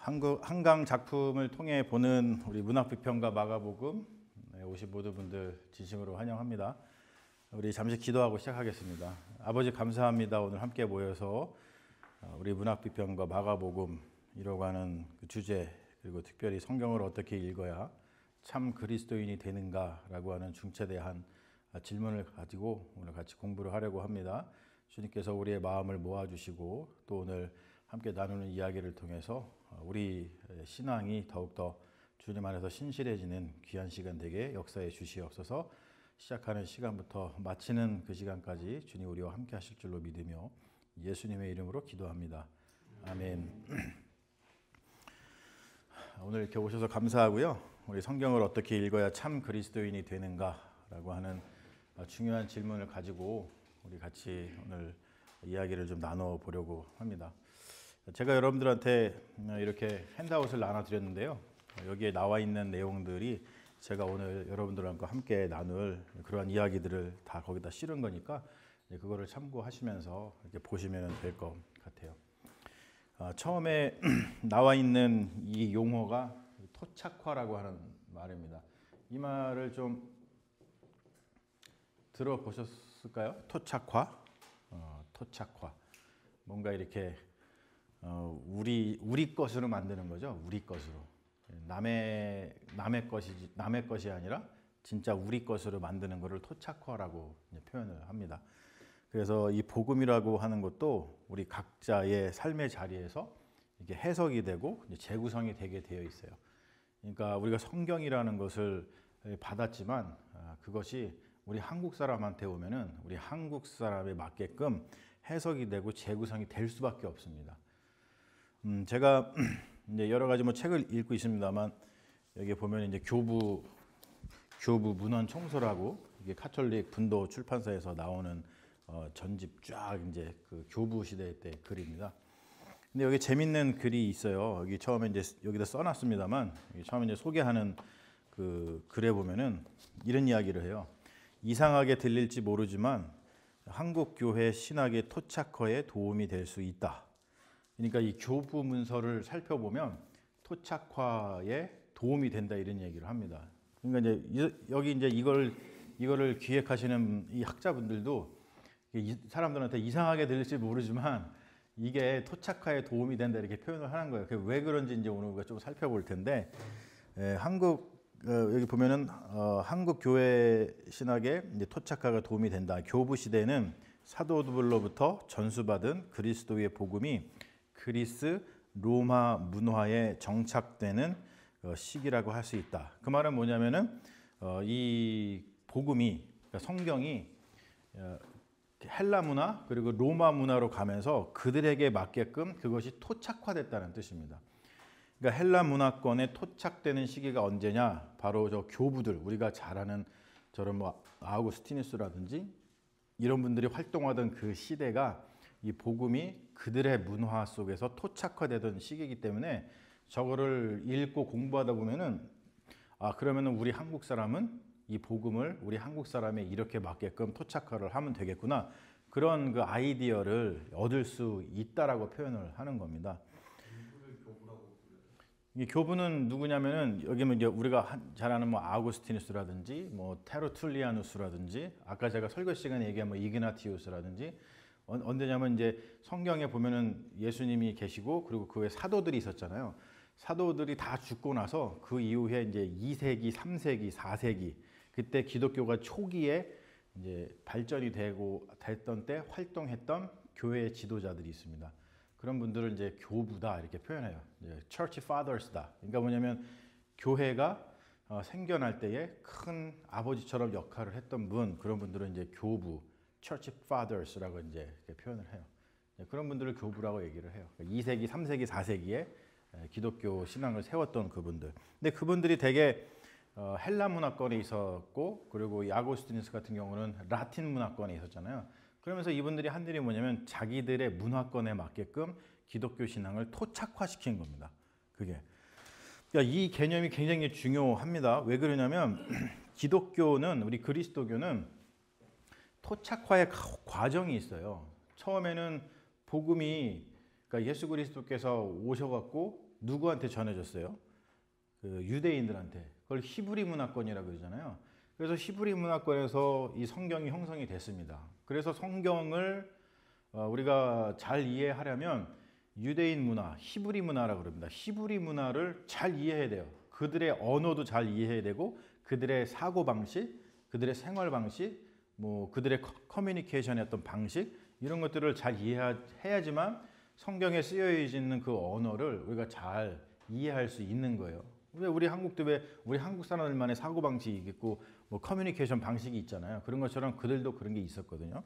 한강 작품을 통해 보는 우리 문학비평가 마가복음 오신 모든 분들 진심으로 환영합니다. 우리 잠시 기도하고 시작하겠습니다. 아버지 감사합니다. 오늘 함께 모여서 우리 문학비평가 마가복음이라고 하는 그 주제, 그리고 특별히 성경을 어떻게 읽어야 참 그리스도인이 되는가라고 하는 중차대한 질문을 가지고 오늘 같이 공부를 하려고 합니다. 주님께서 우리의 마음을 모아주시고 또 오늘 함께 나누는 이야기를 통해서 우리 신앙이 더욱더 주님 안에서 신실해지는 귀한 시간 되게 역사해 주시옵소서. 시작하는 시간부터 마치는 그 시간까지 주님 우리와 함께 하실 줄로 믿으며 예수님의 이름으로 기도합니다. 아멘. 오늘 이렇게 오셔서 감사하고요. 우리 성경을 어떻게 읽어야 참 그리스도인이 되는가라고 하는 중요한 질문을 가지고 우리 같이 오늘 이야기를 좀 나눠보려고 합니다. 제가 여러분들한테 이렇게 핸드아웃을 나눠드렸는데요. 여기에 나와 있는 내용들이 제가 오늘 여러분들과 함께 나눌 그러한 이야기들을 다 거기다 실은 거니까 그거를 참고하시면서 이렇게 보시면 될 것 같아요. 처음에 나와 있는 이 용어가 토착화라고 하는 말입니다. 이 말을 좀 들어보셨을까요? 토착화? 토착화. 뭔가 이렇게 우리 것으로 만드는 거죠. 우리 것으로. 남의 것이 아니라 진짜 우리 것으로 만드는 것을 토착화라고 표현을 합니다. 그래서 이 복음이라고 하는 것도 우리 각자의 삶의 자리에서 이게 해석이 되고 재구성이 되게 되어 있어요. 그러니까 우리가 성경이라는 것을 받았지만 그것이 우리 한국 사람한테 오면은 우리 한국 사람에 맞게끔 해석이 되고 재구성이 될 수밖에 없습니다. 제가 이제 여러 가지 책을 읽고 있습니다만 여기 보면 이제 교부 문헌 총서라고 이게 카톨릭 분도 출판사에서 나오는 전집 쫙 이제 그 교부 시대 때 글입니다. 근데 여기 재밌는 글이 있어요. 여기 처음에 이제 여기다 써놨습니다만 처음에 이제 소개하는 그 글에 보면은 이런 이야기를 해요. 이상하게 들릴지 모르지만 한국 교회 신학의 토착화에 도움이 될 수 있다. 그러니까 이 교부 문서를 살펴보면 토착화에 도움이 된다 이런 얘기를 합니다. 그러니까 이제 여기 이제 이거를 기획하시는 이 학자분들도 사람들한테 이상하게 들릴지 모르지만 이게 토착화에 도움이 된다 이렇게 표현을 하는 거예요. 왜 그런지 이제 오늘 우리가 좀 살펴볼 텐데 여기 보면은 한국 교회 신학에 이제 토착화가 도움이 된다. 교부 시대는 사도들로부터 전수받은 그리스도의 복음이 그리스 로마 문화에 정착되는 시기라고 할 수 있다. 그 말은 뭐냐면은 이 복음이 그러니까 성경이 헬라 문화 그리고 로마 문화로 가면서 그들에게 맞게끔 그것이 토착화됐다는 뜻입니다. 그러니까 헬라 문화권에 토착되는 시기가 언제냐? 바로 저 교부들 우리가 잘 아는 저런 아우구스티누스라든지 이런 분들이 활동하던 그 시대가 이 복음이 그들의 문화 속에서 토착화되던 시기이기 때문에 저거를 읽고 공부하다 보면은 그러면은 우리 한국 사람은 이 복음을 우리 한국 사람에 이렇게 맞게끔 토착화를 하면 되겠구나. 그런 그 아이디어를 얻을 수 있다라고 표현을 하는 겁니다. 이 교부는 누구냐면은 여기는 이제 우리가 잘 아는 아우구스티누스라든지 테르툴리아누스라든지 아까 제가 설교 시간에 얘기한 이그나티우스라든지 언제냐면 이제 성경에 보면은 예수님이 계시고 그리고 그 외에 사도들이 있었잖아요. 사도들이 다 죽고 나서 그 이후에 이제 2세기, 3세기, 4세기 그때 기독교가 초기에 이제 발전이 됐던 때 활동했던 교회의 지도자들이 있습니다. 그런 분들을 이제 교부다 이렇게 표현해요. Church Fathers다. 그러니까 뭐냐면 교회가 생겨날 때에 큰 아버지처럼 역할을 했던 분 그런 분들은 이제 교부 Church Fathers라고 이제 표현을 해요. 그런 분들을 교부라고 얘기를 해요. 2세기, 3세기, 4세기에 기독교 신앙을 세웠던 그분들. 근데 그분들이 되게 헬라 문화권에 있었고 그리고 이 아고스티누스 같은 경우는 라틴 문화권에 있었잖아요. 그러면서 이분들이 한 일이 뭐냐면 자기들의 문화권에 맞게끔 기독교 신앙을 토착화시킨 겁니다. 그게. 그러니까 이 개념이 굉장히 중요합니다. 왜 그러냐면 기독교는 우리 그리스도교는 토착화의 과정이 있어요. 처음에는 복음이 그러니까 예수 그리스도께서 오셔갖고 누구한테 전해졌어요? 그 유대인들한테. 그걸 히브리 문화권이라고 그러잖아요. 그래서 히브리 문화권에서 이 성경이 형성이 됐습니다. 그래서 성경을 우리가 잘 이해하려면 유대인 문화, 히브리 문화라고 그럽니다. 히브리 문화를 잘 이해해야 돼요. 그들의 언어도 잘 이해해야 되고 그들의 사고 방식, 그들의 생활 방식, 뭐 그들의 커뮤니케이션의 어떤 방식 이런 것들을 잘 이해해야지만 성경에 쓰여 있는 그 언어를 우리가 잘 이해할 수 있는 거예요. 왜 우리 한국 사람들만의 사고 방식이 있고 뭐 커뮤니케이션 방식이 있잖아요. 그런 것처럼 그들도 그런 게 있었거든요.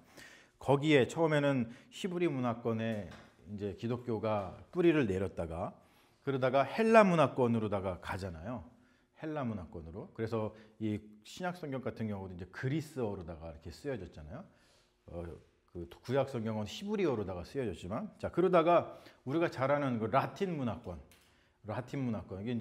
거기에 처음에는 히브리 문화권에 이제 기독교가 뿌리를 내렸다가 그러다가 헬라 문화권으로다가 가잖아요. 헬라 문화권으로. 그래서 이 신약 성경 같은 경우도 이제 그리스어로다가 이렇게 쓰여졌잖아요. 그 구약 성경은 히브리어로다가 쓰여졌지만, 자 그러다가 우리가 잘 아는 그 라틴 문화권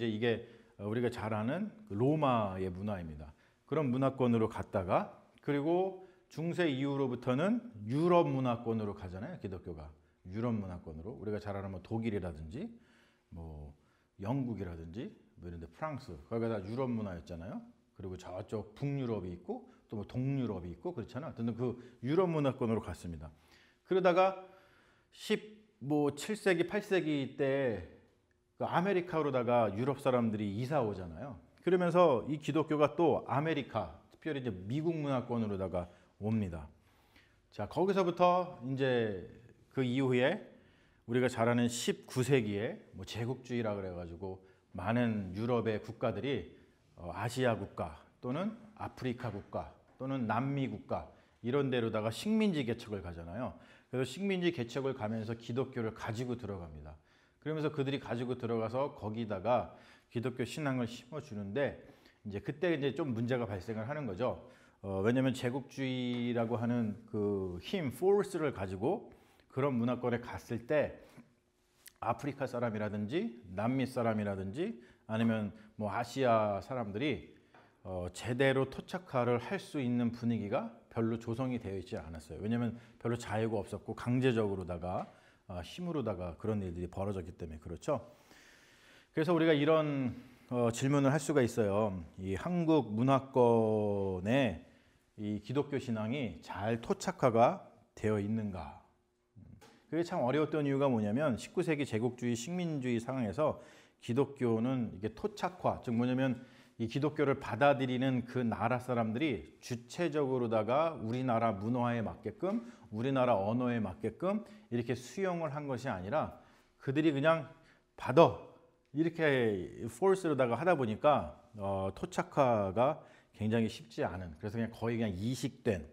이게 우리가 잘 아는 그 로마의 문화입니다. 그런 문화권으로 갔다가 그리고 중세 이후로부터는 유럽 문화권으로 가잖아요. 기독교가 유럽 문화권으로 우리가 잘 아는 뭐 독일이라든지 뭐 영국이라든지 뭐 이런데 프랑스 거기가 다 유럽 문화였잖아요. 그리고 저쪽 북유럽이 있고 또 뭐 동유럽이 있고 그렇잖아. 어떤 그 유럽 문화권으로 갔습니다. 그러다가 7세기 8세기 때 그 아메리카로다가 유럽 사람들이 이사 오잖아요. 그러면서 이 기독교가 또 아메리카, 특별히 이제 미국 문화권으로다가 옵니다. 자, 거기서부터 이제 그 이후에 우리가 잘 아는 19세기에 뭐 제국주의라 그래가지고 많은 유럽의 국가들이 아시아 국가 또는 아프리카 국가 또는 남미 국가 이런 데로다가 식민지 개척을 가잖아요. 그래서 식민지 개척을 가면서 기독교를 가지고 들어갑니다. 그러면서 그들이 가지고 들어가서 거기다가 기독교 신앙을 심어주는데 이제 그때 이제 좀 문제가 발생을 하는 거죠. 왜냐하면 제국주의라고 하는 그 힘, 포스를 가지고 그런 문화권에 갔을 때 아프리카 사람이라든지 남미 사람이라든지 아니면 뭐 아시아 사람들이 제대로 토착화를 할 수 있는 분위기가 별로 조성이 되어 있지 않았어요. 왜냐하면 별로 자유가 없었고 강제적으로다가 힘으로다가 그런 일들이 벌어졌기 때문에 그렇죠. 그래서 우리가 이런 질문을 할 수가 있어요. 이 한국 문화권에 이 기독교 신앙이 잘 토착화가 되어 있는가? 그게 참 어려웠던 이유가 뭐냐면 19세기 제국주의 식민주의 상황에서 기독교는 이게 토착화, 즉 뭐냐면 이 기독교를 받아들이는 그 나라 사람들이 주체적으로다가 우리나라 문화에 맞게끔 우리나라 언어에 맞게끔 이렇게 수용을 한 것이 아니라 그들이 그냥 받아 이렇게 포스로다가 하다 보니까 토착화가 굉장히 쉽지 않은 그래서 그냥 거의 그냥 이식된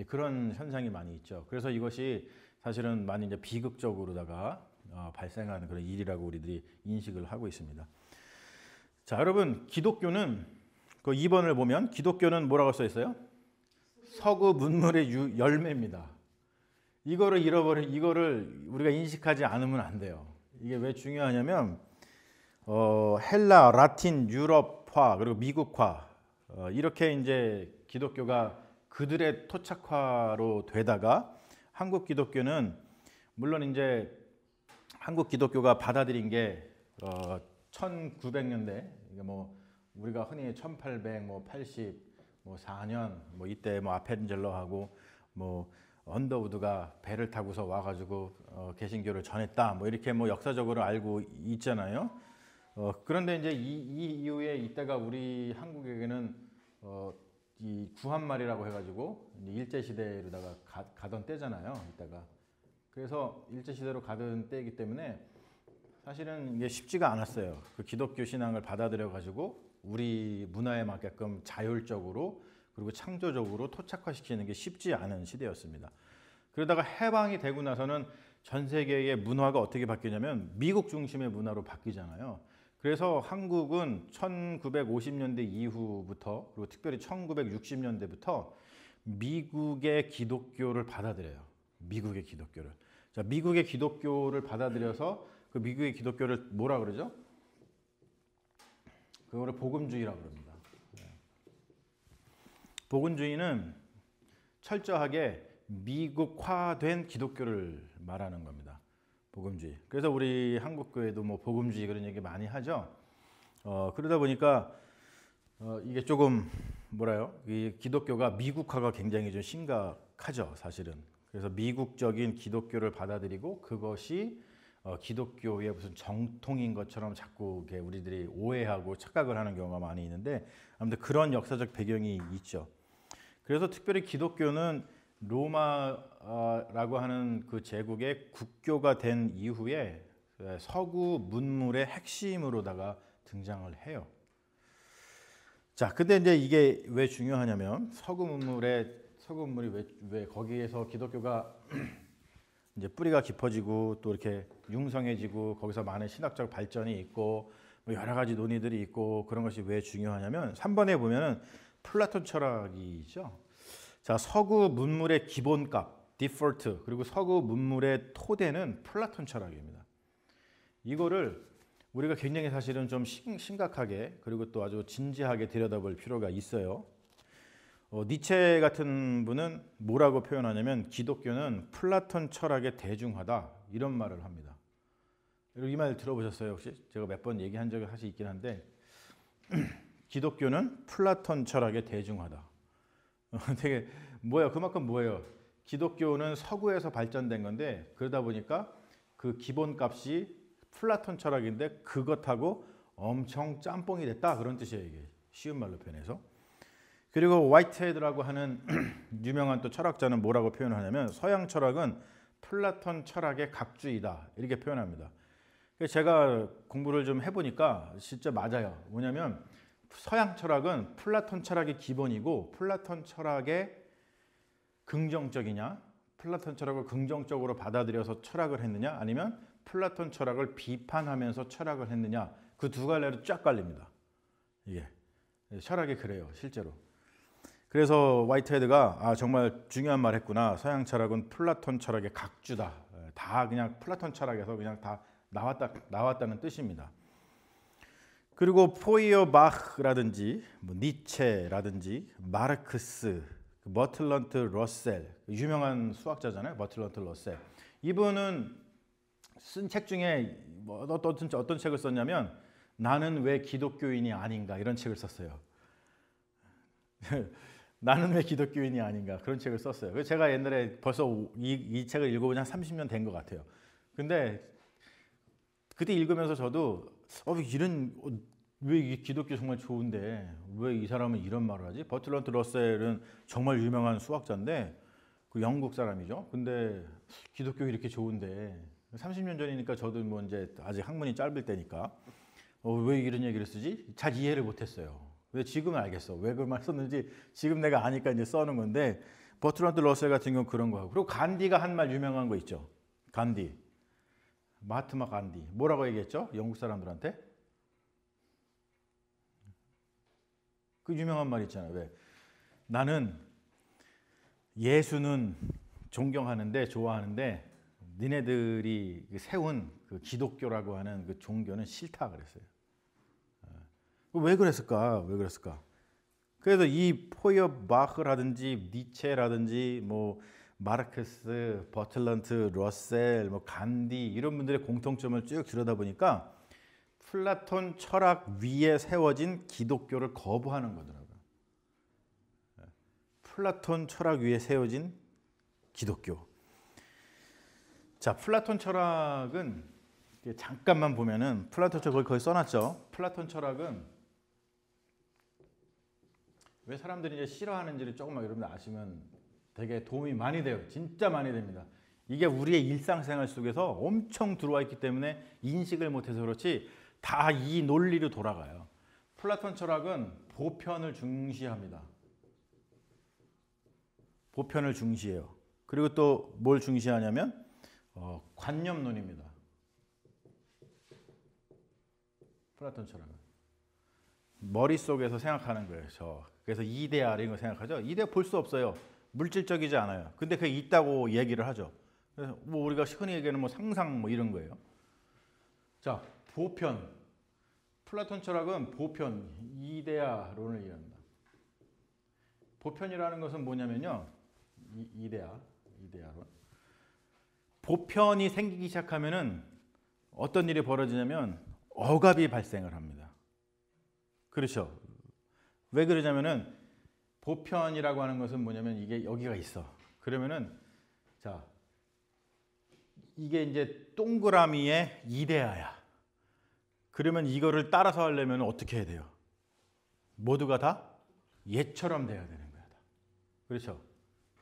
그런 현상이 많이 있죠. 그래서 이것이 사실은 많이 이제 비극적으로다가 발생하는 그런 일이라고 우리들이 인식을 하고 있습니다. 자, 여러분 기독교는 그 2번을 보면 기독교는 뭐라고 써 있어요? 서구 문물의 열매입니다. 이거를 우리가 인식하지 않으면 안 돼요. 이게 왜 중요하냐면 헬라, 라틴, 유럽화 그리고 미국화 이렇게 이제 기독교가 그들의 토착화로 되다가 한국 기독교는 물론 이제 한국 기독교가 받아들인 게 1900년대 뭐 우리가 흔히 1880 뭐 4년 뭐 이때 뭐 아펜젤러하고 뭐 언더우드가 배를 타고서 와가지고 개신교를 전했다 뭐 이렇게 뭐 역사적으로 알고 있잖아요. 그런데 이제 이 이후에 이때가 우리 한국에게는 이 구한말이라고 해가지고 일제 시대로다가 가던 때잖아요. 이때가 그래서 일제 시대로 가던 때이기 때문에 사실은 이게 쉽지가 않았어요. 그 기독교 신앙을 받아들여 가지고 우리 문화에 맞게끔 자율적으로 그리고 창조적으로 토착화시키는 게 쉽지 않은 시대였습니다. 그러다가 해방이 되고 나서는 전 세계의 문화가 어떻게 바뀌냐면 미국 중심의 문화로 바뀌잖아요. 그래서 한국은 1950년대 이후부터 그리고 특별히 1960년대부터 미국의 기독교를 받아들여요. 미국의 기독교를. 자, 미국의 기독교를 받아들여서 그 미국의 기독교를 뭐라 그러죠? 그거를 복음주의라고 그럽니다. 복음주의는 철저하게 미국화된 기독교를 말하는 겁니다. 복음주의. 그래서 우리 한국 교회도 뭐 복음주의 그런 얘기 많이 하죠. 그러다 보니까 이게 조금 뭐라요? 이 기독교가 미국화가 굉장히 좀 심각하죠, 사실은. 그래서 미국적인 기독교를 받아들이고 그것이 기독교의 무슨 정통인 것처럼 자꾸 우리들이 오해하고 착각을 하는 경우가 많이 있는데 아무튼 그런 역사적 배경이 있죠. 그래서 특별히 기독교는 로마라고 하는 그 제국의 국교가 된 이후에 서구 문물의 핵심으로다가 등장을 해요. 자, 근데 이제 이게 왜 중요하냐면 서구 문물이 왜 거기에서 기독교가 이제 뿌리가 깊어지고 또 이렇게 융성해지고 거기서 많은 신학적 발전이 있고 뭐 여러 가지 논의들이 있고 그런 것이 왜 중요하냐면 3번에 보면은 플라톤 철학이죠. 자, 서구 문물의 기본값, 디폴트, 그리고 서구 문물의 토대는 플라톤 철학입니다. 이거를 우리가 굉장히 사실은 좀 심각하게 그리고 또 아주 진지하게 들여다볼 필요가 있어요. 니체 같은 분은 뭐라고 표현하냐면 기독교는 플라톤 철학의 대중화다 이런 말을 합니다. 이 말 들어보셨어요 혹시? 제가 몇 번 얘기한 적이 사실 있긴 한데 기독교는 플라톤 철학의 대중화다. 되게 그만큼 뭐예요? 기독교는 서구에서 발전된 건데 그러다 보니까 그 기본값이 플라톤 철학인데 그것하고 엄청 짬뽕이 됐다 그런 뜻이에요. 이게 쉬운 말로 표현해서. 그리고 화이트헤드라고 하는 유명한 또 철학자는 뭐라고 표현하냐면 서양 철학은 플라톤 철학의 각주이다 이렇게 표현합니다. 제가 공부를 좀 해보니까 진짜 맞아요. 뭐냐면 서양 철학은 플라톤 철학이 기본이고 플라톤 철학의 긍정적이냐 플라톤 철학을 긍정적으로 받아들여서 철학을 했느냐 아니면 플라톤 철학을 비판하면서 철학을 했느냐 그 두 갈래로 쫙 갈립니다. 이게 철학이 그래요 실제로. 그래서 화이트헤드가 정말 중요한 말 했구나. 서양 철학은 플라톤 철학의 각주다. 다 그냥 플라톤 철학에서 그냥 다 나왔다는 뜻입니다. 그리고 포이어바흐라든지 니체라든지 마르크스, 버틀런트 러셀 유명한 수학자잖아요. 버틀런트 러셀. 이분은 쓴 책 중에 어떤 책을 썼냐면 나는 왜 기독교인이 아닌가 이런 책을 썼어요. 나는 왜 기독교인이 아닌가 그런 책을 썼어요. 그래서 제가 옛날에 벌써 이 책을 읽어본 지 한 30년 된 것 같아요. 근데 그때 읽으면서 저도 왜 이 기독교 정말 좋은데 왜 이 사람은 이런 말을 하지? 버틀런트 러셀은 정말 유명한 수학자인데 그 영국 사람이죠. 근데 기독교 이렇게 좋은데 30년 전이니까 저도 뭐 이제 아직 학문이 짧을 때니까 왜 이런 얘기를 쓰지? 잘 이해를 못했어요. 왜 지금은 알겠어. 왜 그 말 썼는지 지금 내가 아니까 이제 써는 건데 버트런트 러셀 같은 경우 그런 거하고 그리고 간디가 한 말 유명한 거 있죠. 간디. 마하트마 간디. 뭐라고 얘기했죠? 영국 사람들한테? 그 유명한 말 있잖아요. 왜? 나는 예수는 존경하는데 좋아하는데 니네들이 세운 그 기독교라고 하는 그 종교는 싫다 그랬어요. 왜 그랬을까? 왜 그랬을까? 그래서 이 포이어바흐라든지 니체라든지 뭐 마르크스, 버틀런트, 러셀, 뭐 간디 이런 분들의 공통점을 쭉 들여다보니까 플라톤 철학 위에 세워진 기독교를 거부하는 거더라고요. 플라톤 철학 위에 세워진 기독교. 자, 플라톤 철학은 잠깐만 보면은 플라톤 철학 거기 써놨죠. 플라톤 철학은 왜 사람들이 이제 싫어하는지를 조금만 여러분들 아시면 되게 도움이 많이 돼요. 진짜 많이 됩니다. 이게 우리의 일상생활 속에서 엄청 들어와 있기 때문에 인식을 못해서 그렇지 다 이 논리로 돌아가요. 플라톤 철학은 보편을 중시합니다. 보편을 중시해요. 그리고 또 뭘 중시하냐면 관념론입니다. 플라톤 철학은 머릿속에서 생각하는 거예요. 그래서 이데아 이런 거 생각하죠. 이데아 볼 수 없어요. 물질적이지 않아요. 근데 그게 있다고 얘기를 하죠. 그래서 뭐 우리가 흔히 얘기하는 뭐 상상 뭐 이런 거예요. 자, 보편. 플라톤 철학은 보편, 이데아론을 얘기합니다. 보편이라는 것은 뭐냐면요. 이데아론. 보편이 생기기 시작하면은 어떤 일이 벌어지냐면 억압이 발생을 합니다. 그렇죠. 왜 그러냐면은 보편이라고 하는 것은 뭐냐면 이게 여기가 있어. 그러면은 자 이게 이제 동그라미의 이데아야. 그러면 이거를 따라서 하려면 어떻게 해야 돼요? 모두가 다 얘처럼 돼야 되는 거야. 그렇죠.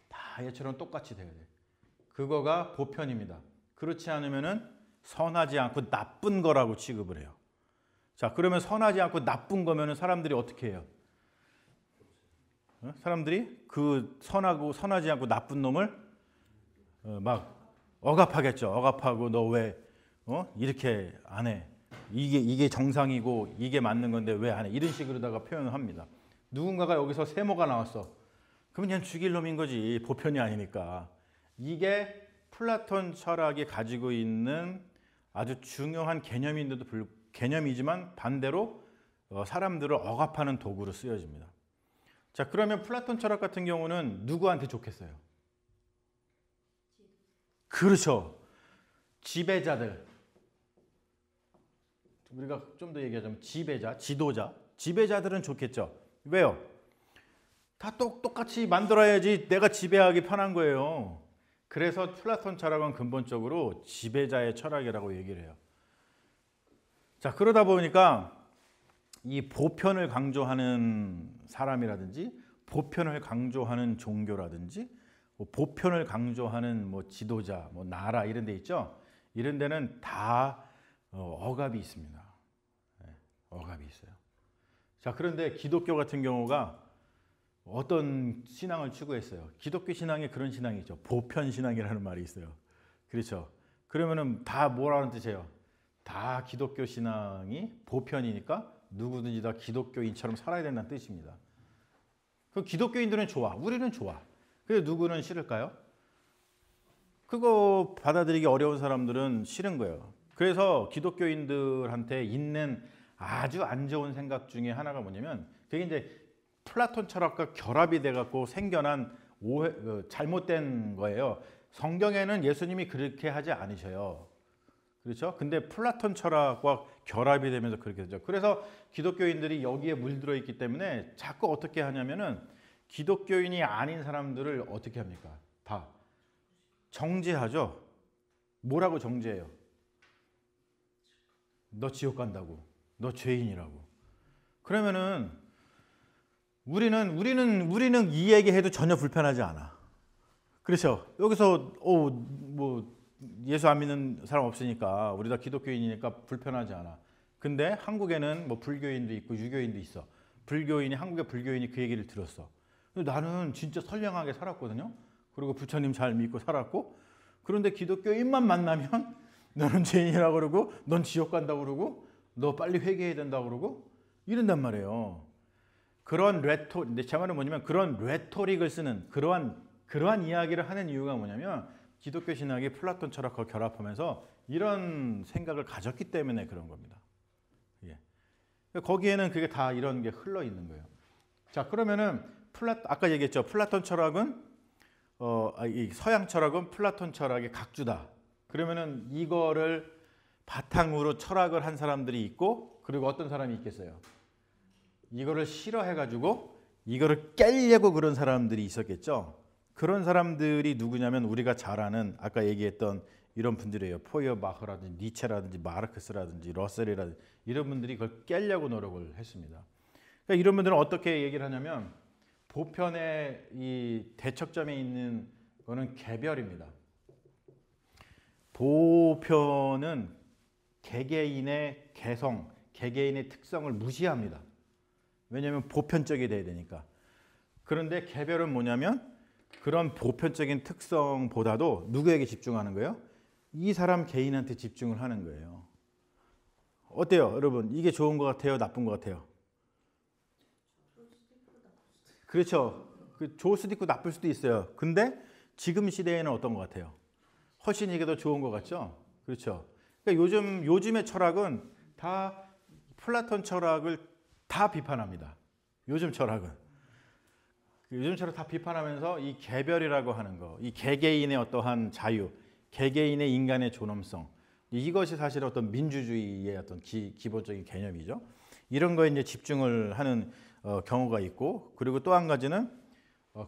다 얘처럼 똑같이 돼야 돼. 그거가 보편입니다. 그렇지 않으면은 선하지 않고 나쁜 거라고 취급을 해요. 자, 그러면 선하지 않고 나쁜 거면은 사람들이 어떻게 해요? 사람들이 그 선하고 선하지 않고 나쁜 놈을 막 억압하겠죠. 억압하고 너 왜 이렇게 안 해? 이게 정상이고 이게 맞는 건데 왜 안 해? 이런 식으로다가 표현을 합니다. 누군가가 여기서 세모가 나왔어. 그럼 그냥 죽일 놈인 거지. 보편이 아니니까. 이게 플라톤 철학이 가지고 있는 아주 중요한 개념이지만 반대로 사람들을 억압하는 도구로 쓰여집니다. 자, 그러면 플라톤 철학 같은 경우는 누구한테 좋겠어요? 그렇죠. 지배자들. 우리가 좀 더 얘기하자면 지배자, 지도자. 지배자들은 좋겠죠. 왜요? 다 똑같이 만들어야지 내가 지배하기 편한 거예요. 그래서 플라톤 철학은 근본적으로 지배자의 철학이라고 얘기를 해요. 자, 그러다 보니까 이 보편을 강조하는 사람이라든지 보편을 강조하는 종교라든지 보편을 강조하는 뭐 지도자, 뭐 나라 이런 데 있죠. 이런 데는 다 억압이 있습니다. 억압이 있어요. 자, 그런데 기독교 같은 경우가 어떤 신앙을 추구했어요? 기독교 신앙에 그런 신앙이 있죠. 보편 신앙이라는 말이 있어요. 그렇죠. 그러면은 다 뭐라는 뜻이에요? 다 기독교 신앙이 보편이니까 누구든지 다 기독교인처럼 살아야 된다는 뜻입니다. 그 기독교인들은 좋아. 우리는 좋아. 근데 누구는 싫을까요? 그거 받아들이기 어려운 사람들은 싫은 거예요. 그래서 기독교인들한테 있는 아주 안 좋은 생각 중에 하나가 뭐냐면 그게 이제 플라톤 철학과 결합이 돼갖고 생겨난 잘못된 거예요. 성경에는 예수님이 그렇게 하지 않으셔요. 그렇죠? 근데 플라톤 철학과 결합이 되면서 그렇게 되죠. 그래서 기독교인들이 여기에 물들어 있기 때문에 자꾸 어떻게 하냐면은 기독교인이 아닌 사람들을 어떻게 합니까? 다 정죄하죠. 뭐라고 정죄해요? 너 지옥 간다고. 너 죄인이라고. 그러면은 우리는 이 얘기해도 전혀 불편하지 않아. 그렇죠? 여기서 뭐 예수 안 믿는 사람 없으니까 우리 다 기독교인이니까 불편하지 않아. 근데 한국에는 뭐 불교인도 있고 유교인도 있어. 한국의 불교인이 그 얘기를 들었어. 근데 나는 진짜 선량하게 살았거든요. 그리고 부처님 잘 믿고 살았고. 그런데 기독교인만 만나면 너는 죄인이라고 그러고 넌 지옥 간다고 그러고 너 빨리 회개해야 된다고 그러고 이런단 말이에요. 제 말은 뭐냐면 그런 레토릭을 쓰는 그러한 이야기를 하는 이유가 뭐냐면 기독교 신학이 플라톤 철학과 결합하면서 이런 생각을 가졌기 때문에 그런 겁니다. 예. 거기에는 그게 다 이런 게 흘러 있는 거예요. 자, 그러면은 아까 얘기했죠. 플라톤 철학은 이 서양 철학은 플라톤 철학의 각주다. 그러면은 이거를 바탕으로 철학을 한 사람들이 있고 그리고 어떤 사람이 있겠어요? 이거를 싫어해가지고 이거를 깨려고 그런 사람들이 있었겠죠. 그런 사람들이 누구냐면 우리가 잘 아는 아까 얘기했던 이런 분들이에요. 포이어바흐라든지 니체라든지 마르크스라든지 러셀이라든지 이런 분들이 그걸 깨려고 노력을 했습니다. 그러니까 이런 분들은 어떻게 얘기를 하냐면 보편의 이 대척점에 있는 거는 개별입니다. 보편은 개개인의 개성, 개개인의 특성을 무시합니다. 왜냐하면 보편적이 돼야 되니까. 그런데 개별은 뭐냐면 그런 보편적인 특성보다도 누구에게 집중하는 거예요? 이 사람 개인한테 집중을 하는 거예요. 어때요, 여러분? 이게 좋은 것 같아요? 나쁜 것 같아요? 그렇죠. 좋을 수도 있고 나쁠 수도 있어요. 근데 지금 시대에는 어떤 것 같아요? 훨씬 이게 더 좋은 것 같죠? 그렇죠. 그러니까 요즘의 철학은 다 플라톤 철학을 다 비판합니다. 요즘 철학 다 비판하면서 이 개별이라고 하는 거, 이 개개인의 어떠한 자유, 개개인의 인간의 존엄성. 이것이 사실 어떤 민주주의의 어떤 기본적인 개념이죠. 이런 거에 이제 집중을 하는 경우가 있고, 그리고 또 한 가지는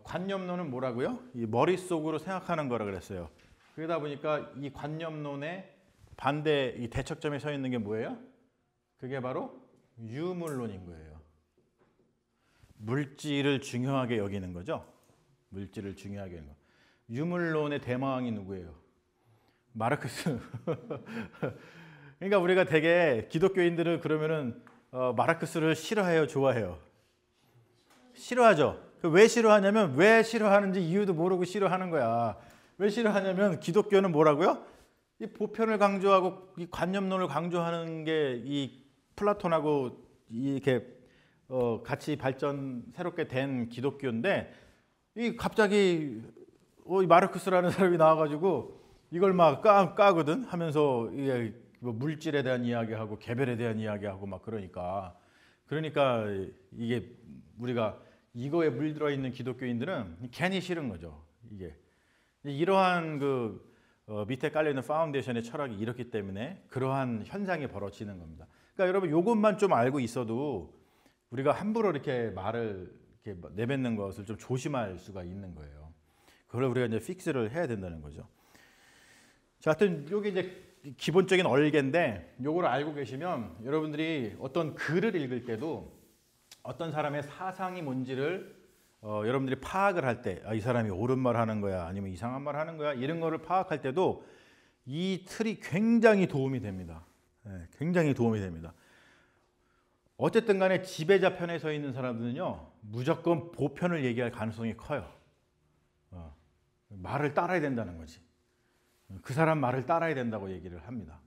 관념론은 뭐라고요? 이 머릿속으로 생각하는 거라 그랬어요. 그러다 보니까 이 관념론의 반대, 이 대척점에 서 있는 게 뭐예요? 그게 바로 유물론인 거예요. 물질을 중요하게 여기는 거죠. 물질을 중요하게 여기는 거. 유물론의 대마왕이 누구예요? 마르크스. 그러니까 우리가 되게 기독교인들은 그러면은 마르크스를 싫어해요, 좋아해요? 싫어하죠. 왜 싫어하냐면 왜 싫어하는지 이유도 모르고 싫어하는 거야. 왜 싫어하냐면 기독교는 뭐라고요? 이 보편을 강조하고 이 관념론을 강조하는 게 이 플라톤하고 이렇게 같이 새롭게 된 기독교인데, 이 갑자기 이 마르크스라는 사람이 나와가지고 이걸 막 까거든 하면서 이게 뭐 물질에 대한 이야기하고 개별에 대한 이야기하고 막 그러니까 이게 우리가 이거에 물들어 있는 기독교인들은 괜히 싫은 거죠. 이게 이러한 밑에 깔려 있는 파운데이션의 철학이 이렇기 때문에 그러한 현상이 벌어지는 겁니다. 그러니까 여러분 이것만 좀 알고 있어도 우리가 함부로 이렇게 말을 이렇게 내뱉는 것을 좀 조심할 수가 있는 거예요. 그걸 우리가 이제 픽스를 해야 된다는 거죠. 자, 하여튼 이게 이제 기본적인 얼개인데, 요걸 알고 계시면 여러분들이 어떤 글을 읽을 때도 어떤 사람의 사상이 뭔지를 여러분들이 파악을 할 때, 이 사람이 옳은 말 하는 거야, 아니면 이상한 말 하는 거야, 이런 거를 파악할 때도 이 틀이 굉장히 도움이 됩니다. 네, 굉장히 도움이 됩니다. 어쨌든 간에 지배자 편에 서 있는 사람들은요, 무조건 보편을 얘기할 가능성이 커요. 말을 따라야 된다는 거지. 그 사람 말을 따라야 된다고 얘기를 합니다.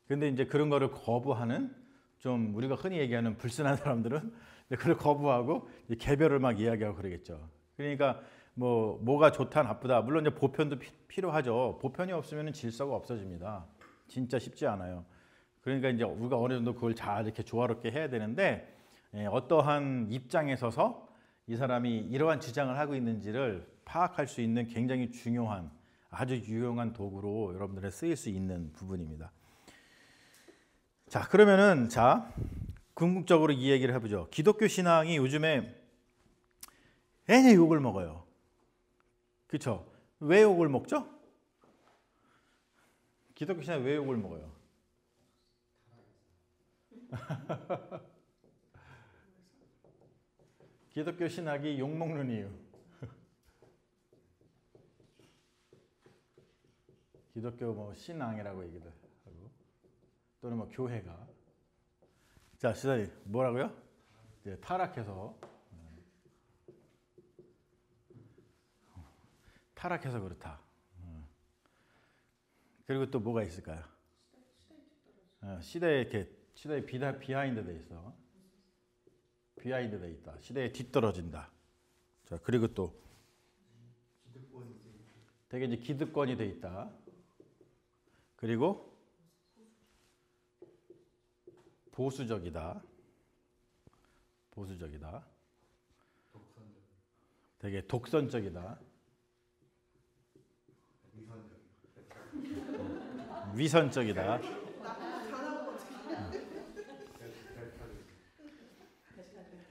그런데 이제 그런 거를 거부하는, 좀 우리가 흔히 얘기하는 불순한 사람들은 그걸 거부하고 개별을 막 이야기하고 그러겠죠. 그러니까 뭐가 좋다 나쁘다, 물론 이제 보편도 필요하죠. 보편이 없으면 질서가 없어집니다. 진짜 쉽지 않아요. 그러니까 이제 우리가 어느 정도 그걸 잘 이렇게 조화롭게 해야 되는데, 어떠한 입장에 서서 이 사람이 이러한 주장을 하고 있는지를 파악할 수 있는 굉장히 중요한, 아주 유용한 도구로 여러분들에 쓰일 수 있는 부분입니다. 자, 그러면은 궁극적으로 이 얘기를 해보죠. 기독교 신앙이 요즘에 애니 욕을 먹어요. 그렇죠? 왜 욕을 먹죠? 기독교 신앙이 왜 욕을 먹어요? 기독교 신학이 욕 먹는 이유. 기독교 신앙이라고 얘기를 하고, 또는 교회가. 자, 시사님 뭐라고요? 이제 타락해서 그렇다. 그리고 또 뭐가 있을까요? 시대에 비하인드 돼 있어. 비하인드 돼 있다. 시대에 뒤떨어진다. 자, 그리고 또 되게 이제 기득권이 돼 있다. 그리고 보수적이다. 되게 독선적이다. 위선적이다.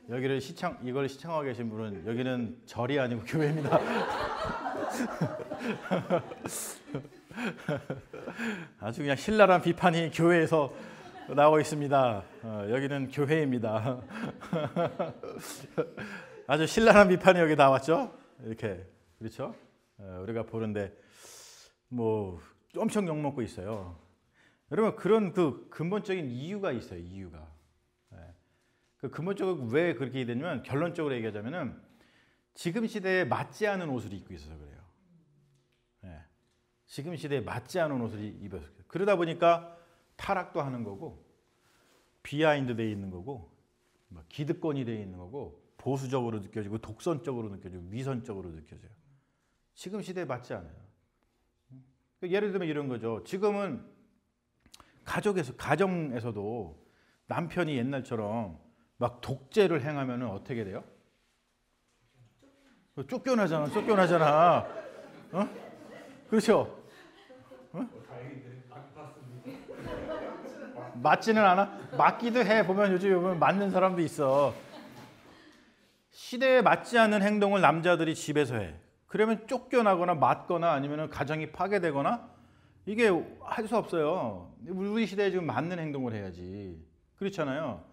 여기를 이걸 시청하고 계신 분은, 여기는 절이 아니고 교회입니다. 아주 그냥 신랄한 비판이 교회에서 나오고 있습니다. 여기는 교회입니다. 아주 신랄한 비판이 여기 나왔죠. 이렇게, 그렇죠? 우리가 보는데 엄청 욕먹고 있어요. 여러분, 그런 근본적인 이유가 있어요. 이유가. 그 근본적으로 왜 그렇게 되냐면, 결론적으로 얘기하자면은 지금 시대에 맞지 않은 옷을 입고 있어서 그래요. 지금 시대에 맞지 않은 옷을 입어서. 그러다 보니까 타락도 하는 거고, 비하인드 돼 있는 거고, 기득권이 돼 있는 거고, 보수적으로 느껴지고, 독선적으로 느껴지고, 위선적으로 느껴져요. 지금 시대에 맞지 않아요. 예를 들면 이런 거죠. 지금은 가정에서도 남편이 옛날처럼 막 독재를 행하면 어떻게 돼요? 쫓겨나잖아. 그렇죠? 맞지는 않아? 맞기도 해. 보면 요즘 맞는 사람도 있어. 시대에 맞지 않는 행동을 남자들이 집에서 해. 그러면 쫓겨나거나 맞거나 아니면 가정이 파괴되거나 이게 할 수 없어요. 우리 시대에 지금 맞는 행동을 해야지. 그렇잖아요.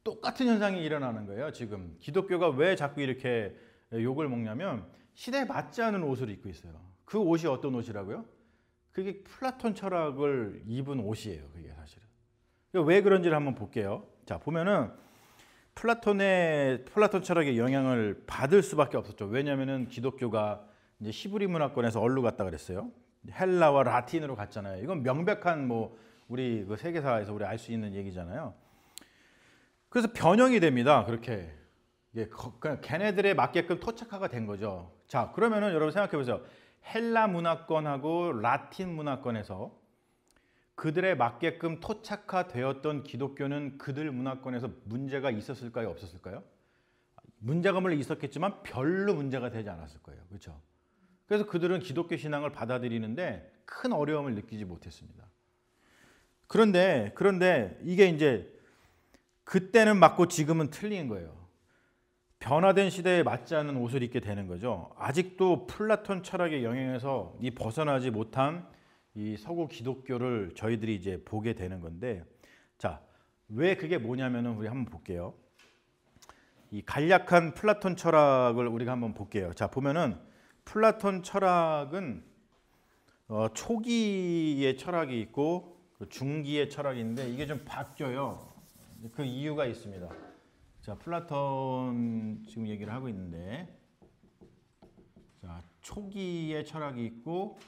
똑같은 현상이 일어나는 거예요. 지금 기독교가 왜 자꾸 이렇게 욕을 먹냐면 시대에 맞지 않은 옷을 입고 있어요. 그 옷이 어떤 옷이라고요? 그게 플라톤 철학을 입은 옷이에요. 그게 사실은. 왜 그런지를 한번 볼게요. 자, 보면은 플라톤 철학의 영향을 받을 수밖에 없었죠. 왜냐하면은 기독교가 이제 히브리 문화권에서 어디로 갔다 그랬어요? 헬라와 라틴으로 갔잖아요. 이건 명백한 우리 그 세계사에서 우리 알 수 있는 얘기잖아요. 그래서 변형이 됩니다. 그렇게 그냥 걔네들에 맞게끔 토착화가 된 거죠. 자, 그러면은 여러분 생각해 보세요. 헬라 문화권하고 라틴 문화권에서 그들에 맞게끔 토착화되었던 기독교는 그들 문화권에서 문제가 있었을까요? 없었을까요? 문제가 물론 있었겠지만 별로 문제가 되지 않았을 거예요. 그렇죠? 그래서 그들은 기독교 신앙을 받아들이는데 큰 어려움을 느끼지 못했습니다. 그런데 이게 이제 그때는 맞고 지금은 틀린 거예요. 변화된 시대에 맞지 않는 옷을 입게 되는 거죠. 아직도 플라톤 철학의 영향에서 이 벗어나지 못한 이 서구 기독교를 저희들이 이제 보게 되는 건데, 자, 왜 그게 뭐냐면은 우리 한번 볼게요. 이 간략한 플라톤 철학을 우리가 한번 볼게요. 자, 보면은 플라톤 철학은 초기의 철학이 있고 중기의 철학인데 이게 좀 바뀌어요. 그 이유가 있습니다. 자, 플라톤 지금 얘기를 하고 있는데, 자, 초기의 철학이 있고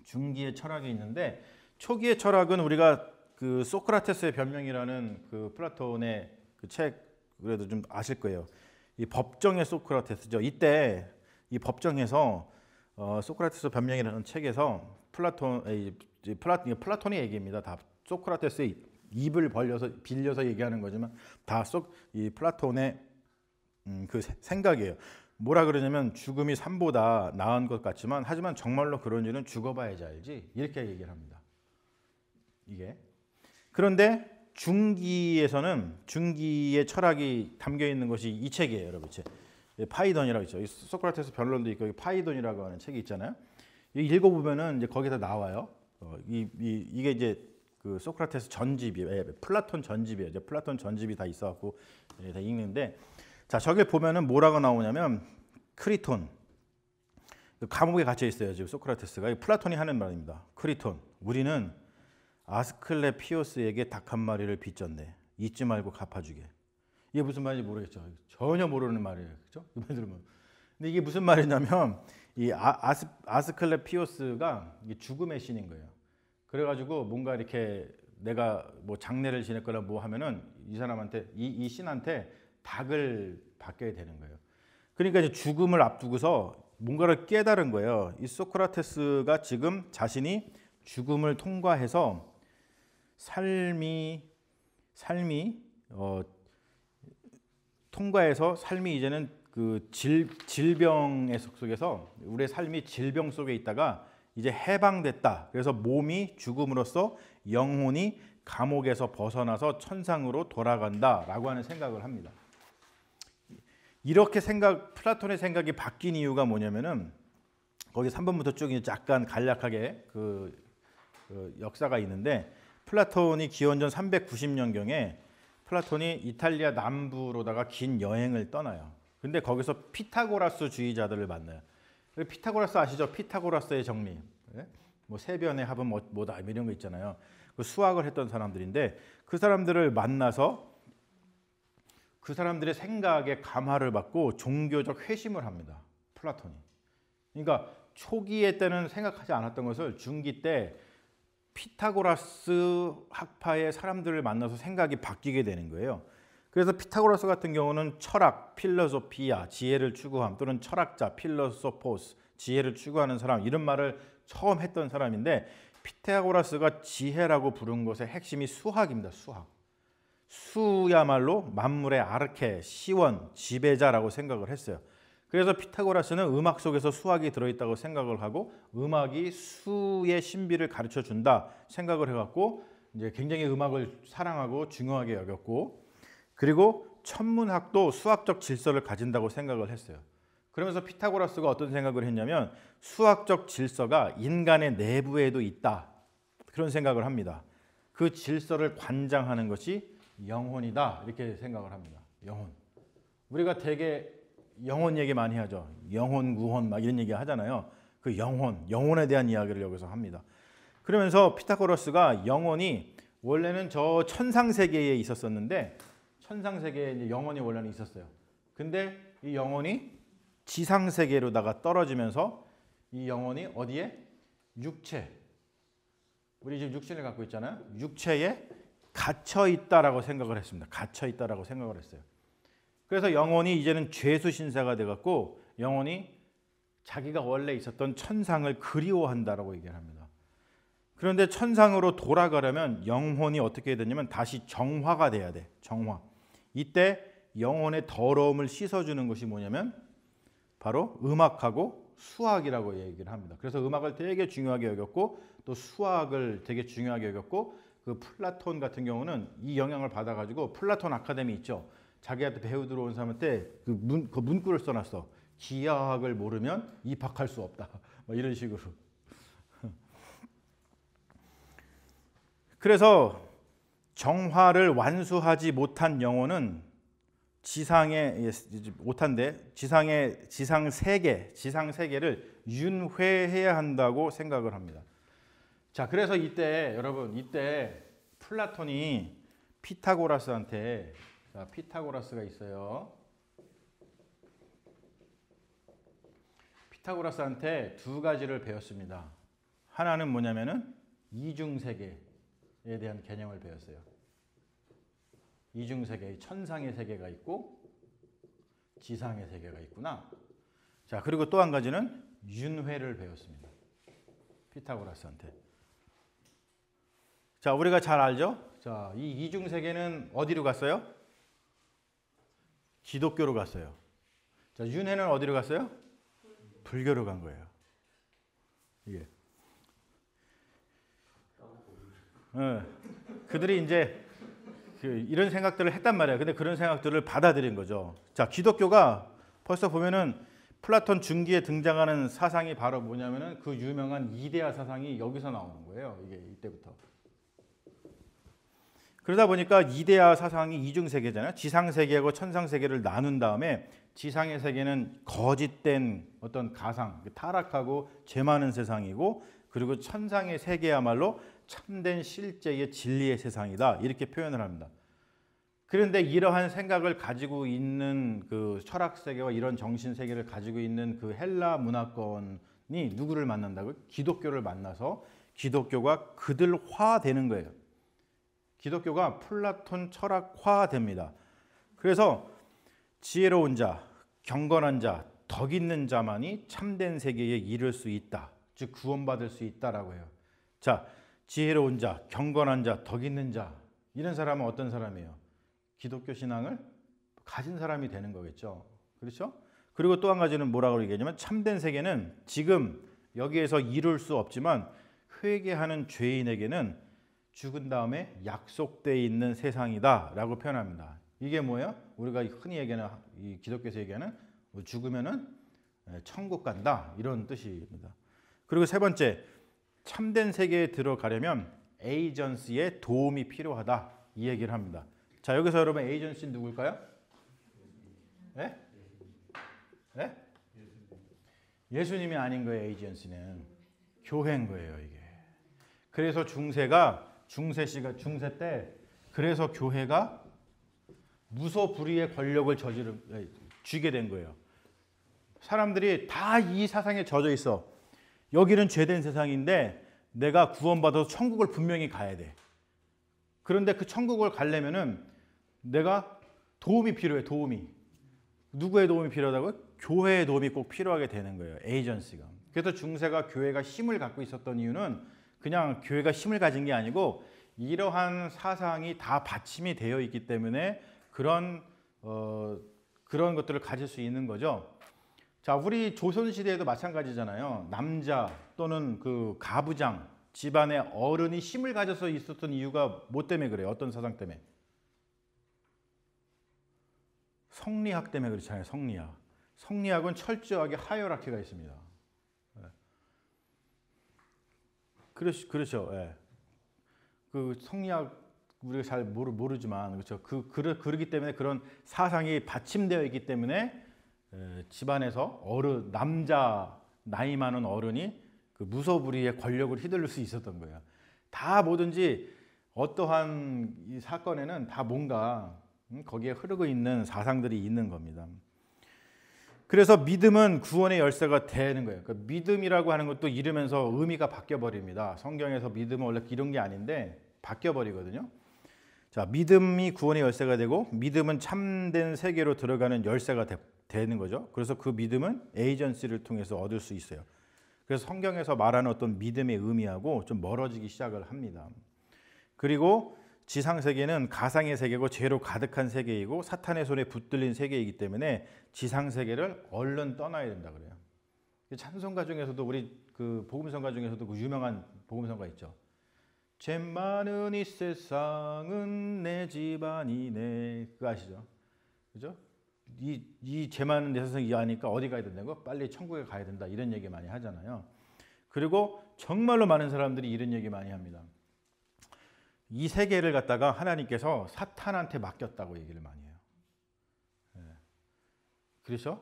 중기의 철학이 있는데, 초기의 철학은 우리가 그 소크라테스의 변명이라는 그 플라톤의 그 책 그래도 좀 아실 거예요. 이 법정의 소크라테스죠. 이때 이 법정에서 소크라테스 변명이라는 책에서 플라톤의 얘기입니다. 다 소크라테스의 입을 빌려서 얘기하는 거지만 다 이 플라톤의 그 생각이에요. 뭐라 그러냐면 죽음이 삶보다 나은 것 같지만 하지만 정말로 그런지는 죽어봐야지 알지, 이렇게 얘기를 합니다. 이게 그런데 중기의 철학이 담겨 있는 것이 이 책이에요, 여러분. 파이돈이라고 있죠. 소크라테스 변론도 있고 파이돈이라고 하는 책이 있잖아요. 읽어보면은 이제 거기서 나와요. 이게 이제 그 소크라테스 전집이에요. 플라톤 전집이에요. 이제 플라톤 전집이 다 있어갖고 다 읽는데, 자, 저기 보면은 뭐라고 나오냐면 크리톤, 감옥에 갇혀 있어요. 지금 소크라테스가. 플라톤이 하는 말입니다. 크리톤, 우리는 아스클레피오스에게 닭 한 마리를 빚졌네. 잊지 말고 갚아주게. 이게 무슨 말인지 모르겠죠. 전혀 모르는 말이에요. 그렇죠? 이말 들으면. 근데 이게 무슨 말이냐면 이 아스클레피오스가 죽음의 신인 거예요. 그래가지고 뭔가 이렇게 내가 뭐 장례를 지냈거나 뭐 하면은 이 사람한테 이 신한테 닭을 받게 되는 거예요. 그러니까 이제 죽음을 앞두고서 뭔가를 깨달은 거예요. 이 소크라테스가 지금 자신이 죽음을 통과해서 삶이 통과해서 삶이 이제는 그 질병의 속에서 우리의 삶이 질병 속에 있다가 이제 해방됐다. 그래서 몸이 죽음으로써 영혼이 감옥에서 벗어나서 천상으로 돌아간다라고 하는 생각을 합니다. 이렇게 플라톤의 생각이 바뀐 이유가 뭐냐면은 거기 3번부터 쭉 약간 간략하게 그 역사가 있는데, 플라톤이 기원전 390년경에 플라톤이 이탈리아 남부로다가 긴 여행을 떠나요. 근데 거기서 피타고라스주의자들을 만나요. 피타고라스 아시죠? 피타고라스의 정리. 뭐 세변의 합은 뭐다 이런 거 있잖아요. 그 수학을 했던 사람들인데 그 사람들을 만나서 그 사람들의 생각에 감화를 받고 종교적 회심을 합니다. 플라톤이. 그러니까 초기에 때는 생각하지 않았던 것을 중기 때 피타고라스 학파의 사람들을 만나서 생각이 바뀌게 되는 거예요. 그래서 피타고라스 같은 경우는 철학, 필로소피아, 지혜를 추구함, 또는 철학자, 필로소포스, 지혜를 추구하는 사람, 이런 말을 처음 했던 사람인데, 피타고라스가 지혜라고 부른 것의 핵심이 수학입니다. 수야말로 만물의 아르케, 시원, 지배자라고 생각을 했어요. 그래서 피타고라스는 음악 속에서 수학이 들어있다고 생각을 하고 음악이 수의 신비를 가르쳐준다 생각을 해갖고 이제 굉장히 음악을 사랑하고 중요하게 여겼고, 그리고 천문학도 수학적 질서를 가진다고 생각을 했어요. 그러면서 피타고라스가 어떤 생각을 했냐면 수학적 질서가 인간의 내부에도 있다, 그런 생각을 합니다. 그 질서를 관장하는 것이 영혼이다, 이렇게 생각을 합니다. 영혼. 우리가 되게 영혼 얘기 많이 하죠. 영혼, 구혼 막 이런 얘기 하잖아요. 그 영혼에 대한 이야기를 여기서 합니다. 그러면서 피타고라스가 영혼이 원래는 저 천상 세계에 있었었는데, 천상 세계에 이제 영혼이 원래는 있었어요. 근데 이 영혼이 지상 세계로다가 떨어지면서 이 영혼이 어디에? 육체. 우리 지금 육신을 갖고 있잖아요. 육체에 갇혀 있다라고 생각을 했습니다. 갇혀 있다라고 생각을 했어요. 그래서 영혼이 이제는 죄수 신사가 돼 갖고 영혼이 자기가 원래 있었던 천상을 그리워한다라고 얘기를 합니다. 그런데 천상으로 돌아가려면 영혼이 어떻게 해야 되냐면 다시 정화가 돼야 돼. 정화. 이때 영혼의 더러움을 씻어주는 것이 뭐냐면 바로 음악하고 수학이라고 얘기를 합니다. 그래서 음악을 되게 중요하게 여겼고 또 수학을 되게 중요하게 여겼고, 그 플라톤 같은 경우는 이 영향을 받아가지고 플라톤 아카데미 있죠. 자기한테 배우 들어온 사람한테 그 문구를 써놨어. 기하학을 모르면 입학할 수 없다. 뭐 이런 식으로. 그래서 정화를 완수하지 못한 영혼은 지상의 지상 세계를 윤회해야 한다고 생각을 합니다. 자, 그래서 이때 여러분, 이때 플라톤이 피타고라스한테, 자, 피타고라스가 있어요. 피타고라스한테 두 가지를 배웠습니다. 하나는 뭐냐면은 이중세계에 대한 개념을 배웠어요. 이중세계, 천상의 세계가 있고 지상의 세계가 있구나. 자, 그리고 또 한 가지는 윤회를 배웠습니다. 피타고라스한테. 자, 우리가 잘 알죠? 자, 이 이중세계는 어디로 갔어요? 기독교로 갔어요. 자, 윤회는 어디로 갔어요? 불교로 간 거예요. 이게. 그들이 이제 이런 생각들을 했단 말이에요. 근데 그런 생각들을 받아들인 거죠. 자, 기독교가 벌써 보면은 플라톤 중기에 등장하는 사상이 바로 뭐냐면은 그 유명한 이데아 사상이 여기서 나오는 거예요. 이게 이때부터. 그러다 보니까 이데아 사상이 이중세계잖아요. 지상세계하고 천상세계를 나눈 다음에 지상의 세계는 거짓된 어떤 가상, 타락하고 죄 많은 세상이고, 그리고 천상의 세계야말로 참된 실제의 진리의 세상이다, 이렇게 표현을 합니다. 그런데 이러한 생각을 가지고 있는 그 철학세계와 이런 정신세계를 가지고 있는 그 헬라 문화권이 누구를 만난다고요? 기독교를 만나서 기독교가 그들화되는 거예요. 기독교가 플라톤 철학화됩니다. 그래서 지혜로운 자, 경건한 자, 덕 있는 자만이 참된 세계에 이를 수 있다, 즉 구원받을 수 있다라고 해요. 자, 지혜로운 자, 경건한 자, 덕 있는 자, 이런 사람은 어떤 사람이에요? 기독교 신앙을 가진 사람이 되는 거겠죠. 그렇죠? 그리고 또 한 가지는 뭐라고 얘기하냐면 참된 세계는 지금 여기에서 이룰 수 없지만 회개하는 죄인에게는 죽은 다음에 약속되어 있는 세상이다라고 표현합니다. 이게 뭐예요? 우리가 흔히 얘기하는, 이 기독교에서 얘기하는 죽으면은 천국 간다, 이런 뜻입니다. 그리고 세 번째, 참된 세계에 들어가려면 에이전시의 도움이 필요하다, 이 얘기를 합니다. 자, 여기서 여러분 에이전시는 누굴까요? 네? 네? 예수님이 아닌 거예요. 에이전시는 교회인 거예요, 이게. 그래서 중세 때 그래서 교회가 무소불위의 권력을 쥐게 된 거예요. 사람들이 다 이 사상에 젖어 있어. 여기는 죄된 세상인데 내가 구원받아서 천국을 분명히 가야 돼. 그런데 그 천국을 가려면은 내가 도움이 필요해. 도움이. 누구의 도움이 필요하다고요? 교회의 도움이 꼭 필요하게 되는 거예요. 에이전시가. 그래서 중세가 교회가 힘을 갖고 있었던 이유는 그냥 교회가 힘을 가진 게 아니고 이러한 사상이 다 받침이 되어 있기 때문에 그런 것들을 가질 수 있는 거죠. 자, 우리 조선시대에도 마찬가지잖아요. 남자 또는 그 가부장, 집안에 어른이 힘을 가져서 있었던 이유가 뭐 때문에 그래요? 어떤 사상 때문에? 성리학 때문에 그렇잖아요. 성리학. 성리학은 철저하게 하이어라키가 있습니다. 그렇죠. 예. 그 성리학 우리가 잘 모르지만 그렇죠. 그러기 때문에 그런 사상이 받침되어 있기 때문에 집안에서 어른 남자 나이 많은 어른이 그 무소불위의 권력을 휘둘릴 수 있었던 거예요. 다 뭐든지 어떠한 이 사건에는 다 뭔가 거기에 흐르고 있는 사상들이 있는 겁니다. 그래서 믿음은 구원의 열쇠가 되는 거예요. 그러니까 믿음이라고 하는 것도 이러면서 의미가 바뀌어 버립니다. 성경에서 믿음은 원래 이런 게 아닌데 바뀌어 버리거든요. 자, 믿음이 구원의 열쇠가 되고 믿음은 참된 세계로 들어가는 열쇠가 되는 거죠. 그래서 그 믿음은 에이전시를 통해서 얻을 수 있어요. 그래서 성경에서 말하는 어떤 믿음의 의미하고 좀 멀어지기 시작을 합니다. 그리고 지상 세계는 가상의 세계고 죄로 가득한 세계이고 사탄의 손에 붙들린 세계이기 때문에 지상 세계를 얼른 떠나야 된다 그래요. 찬송가 중에서도 우리 그 복음성가 중에서도 그 유명한 복음성가 있죠. 죄 많은 이 세상은 내 집안이네. 그거 아시죠? 그죠? 이 죄 많은 내 세상이 아니까 어디 가야 된다고? 빨리 천국에 가야 된다. 이런 얘기 많이 하잖아요. 그리고 정말로 많은 사람들이 이런 얘기 많이 합니다. 이 세계를 갖다가 하나님께서 사탄한테 맡겼다고 얘기를 많이 해요. 그렇죠?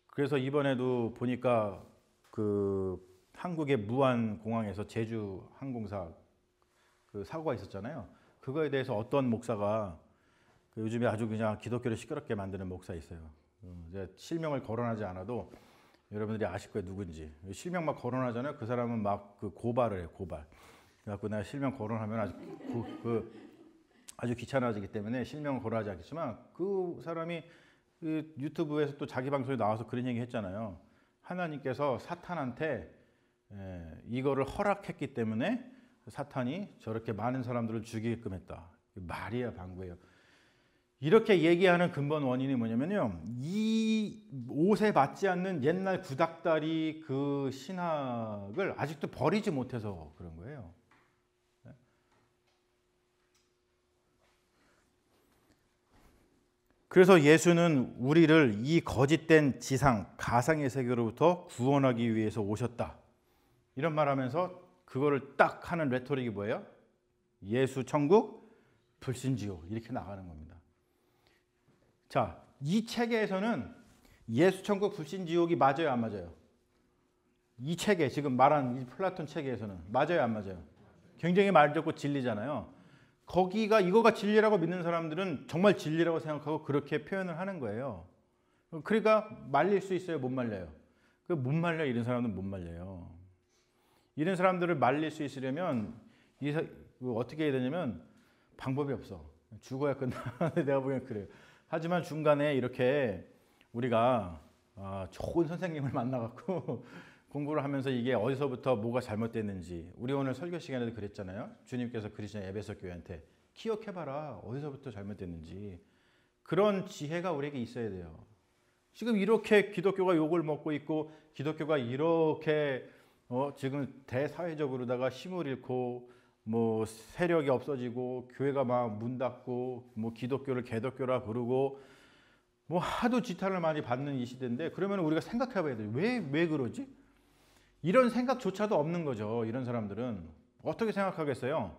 그래서 이번에도 보니까 그 한국의 무안공항에서 제주 항공사 그 사고가 있었잖아요. 그거에 대해서 어떤 목사가 그 요즘에 아주 그냥 기독교를 시끄럽게 만드는 목사 있어요. 이제 실명을 거론하지 않아도 여러분들이 아실 거예요, 누군지. 실명만 거론하잖아요. 그 사람은 막 그 고발을 해요, 고발. 그래갖고 내가 실명 거론하면 아주 귀찮아지기 때문에 실명을 거론하지 않겠지만 그 사람이 그 유튜브에서 또 자기 방송에 나와서 그런 얘기 했잖아요. 하나님께서 사탄한테 이거를 허락했기 때문에 사탄이 저렇게 많은 사람들을 죽이게끔 했다. 말이야 방구예요. 이렇게 얘기하는 근본 원인이 뭐냐면요. 이 옷에 맞지 않는 옛날 구닥다리 그 신학을 아직도 버리지 못해서 그런 거예요. 그래서 예수는 우리를 이 거짓된 지상, 가상의 세계로부터 구원하기 위해서 오셨다. 이런 말하면서 그거를 딱 하는 레토릭이 뭐예요? 예수 천국, 불신지옥 이렇게 나가는 겁니다. 자, 이 체계에서는 예수 천국, 불신지옥이 맞아요, 안 맞아요? 이 체계, 지금 말한 이 플라톤 체계에서는 맞아요, 안 맞아요? 굉장히 말좋고 진리잖아요. 거기가 이거가 진리라고 믿는 사람들은 정말 진리라고 생각하고 그렇게 표현을 하는 거예요. 그러니까 말릴 수 있어요, 못 말려요? 못 말려 이런 사람들은 못 말려요. 이런 사람들을 말릴 수 있으려면 어떻게 해야 되냐면 방법이 없어. 죽어야 끝나. 내가 보기엔 그래요. 하지만 중간에 이렇게 우리가 좋은 선생님을 만나갖고 공부를 하면서 이게 어디서부터 뭐가 잘못됐는지 우리 오늘 설교 시간에도 그랬잖아요. 주님께서 그러시는 에베소 교회한테 기억해봐라. 어디서부터 잘못됐는지. 그런 지혜가 우리에게 있어야 돼요. 지금 이렇게 기독교가 욕을 먹고 있고 기독교가 이렇게 지금 대사회적으로다가 힘을 잃고 뭐 세력이 없어지고 교회가 막 문 닫고 뭐 기독교를 개독교라 부르고 뭐 하도 지탄을 많이 받는 이 시대인데 그러면 우리가 생각해봐야 돼요. 왜 그러지? 이런 생각조차도 없는 거죠. 이런 사람들은 어떻게 생각하겠어요?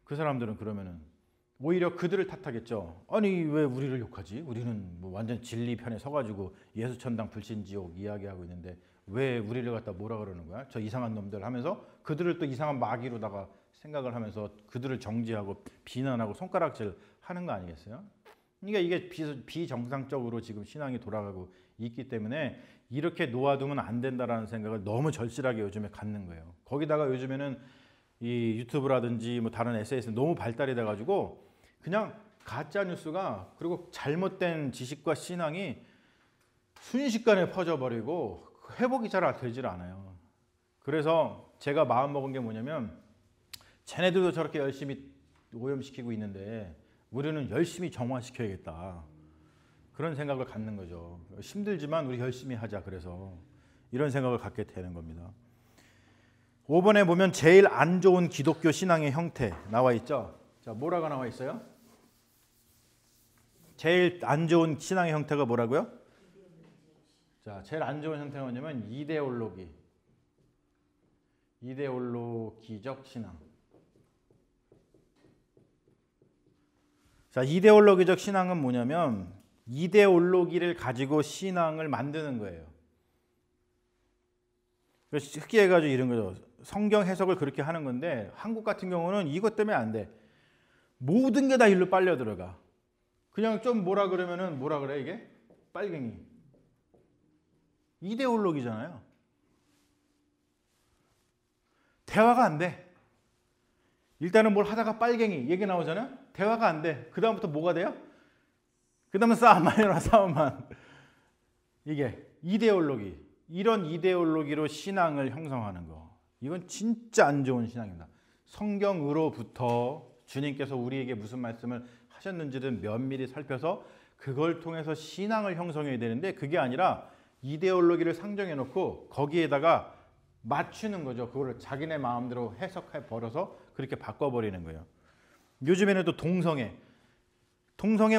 그 사람들은 그러면은 오히려 그들을 탓하겠죠. 아니 왜 우리를 욕하지? 우리는 뭐 완전 진리 편에 서가지고 예수 천당 불신지옥 이야기하고 있는데 왜 우리를 갖다 뭐라 그러는 거야? 저 이상한 놈들 하면서 그들을 또 이상한 마귀로다가 생각을 하면서 그들을 정죄하고 비난하고 손가락질 하는 거 아니겠어요? 그러니까 이게 비정상적으로 지금 신앙이 돌아가고 있기 때문에 이렇게 놓아두면 안 된다라는 생각을 너무 절실하게 요즘에 갖는 거예요. 거기다가 요즘에는 이 유튜브라든지 뭐 다른 SNS 너무 발달이 돼가지고 그냥 가짜 뉴스가 그리고 잘못된 지식과 신앙이 순식간에 퍼져버리고 회복이 잘 되질 않아요. 그래서 제가 마음먹은 게 뭐냐면 쟤네들도 저렇게 열심히 오염시키고 있는데 우리는 열심히 정화시켜야겠다. 그런 생각을 갖는 거죠. 힘들지만 우리 열심히 하자. 그래서 이런 생각을 갖게 되는 겁니다. 5번에 보면 제일 안 좋은 기독교 신앙의 형태 나와 있죠. 자, 뭐라고 나와 있어요? 제일 안 좋은 신앙의 형태가 뭐라고요? 자, 제일 안 좋은 형태가 뭐냐면 이데올로기적 신앙. 자, 이데올로기적 신앙은 뭐냐면 이데올로기를 가지고 신앙을 만드는 거예요. 쉽게 해가지고 이런 거죠. 성경 해석을 그렇게 하는 건데 한국 같은 경우는 이것 때문에 안 돼. 모든 게 다 일로 빨려 들어가. 그냥 좀 뭐라 그러면은 뭐라 그래 이게? 빨갱이. 이데올로기잖아요. 대화가 안 돼. 일단은 뭘 하다가 빨갱이 얘기 나오잖아요. 대화가 안 돼. 그 다음부터 뭐가 돼요? 그 다음은 싸움만 일어나 싸움만. 이게 이데올로기. 이런 이데올로기로 신앙을 형성하는 거. 이건 진짜 안 좋은 신앙입니다. 성경으로부터 주님께서 우리에게 무슨 말씀을 하셨는지를 면밀히 살펴서 그걸 통해서 신앙을 형성해야 되는데 그게 아니라 이데올로기를 상정해 놓고 거기에다가 맞추는 거죠. 그걸 자기네 마음대로 해석해 버려서 그렇게 바꿔버리는 거예요. 요즘에는 또 동성애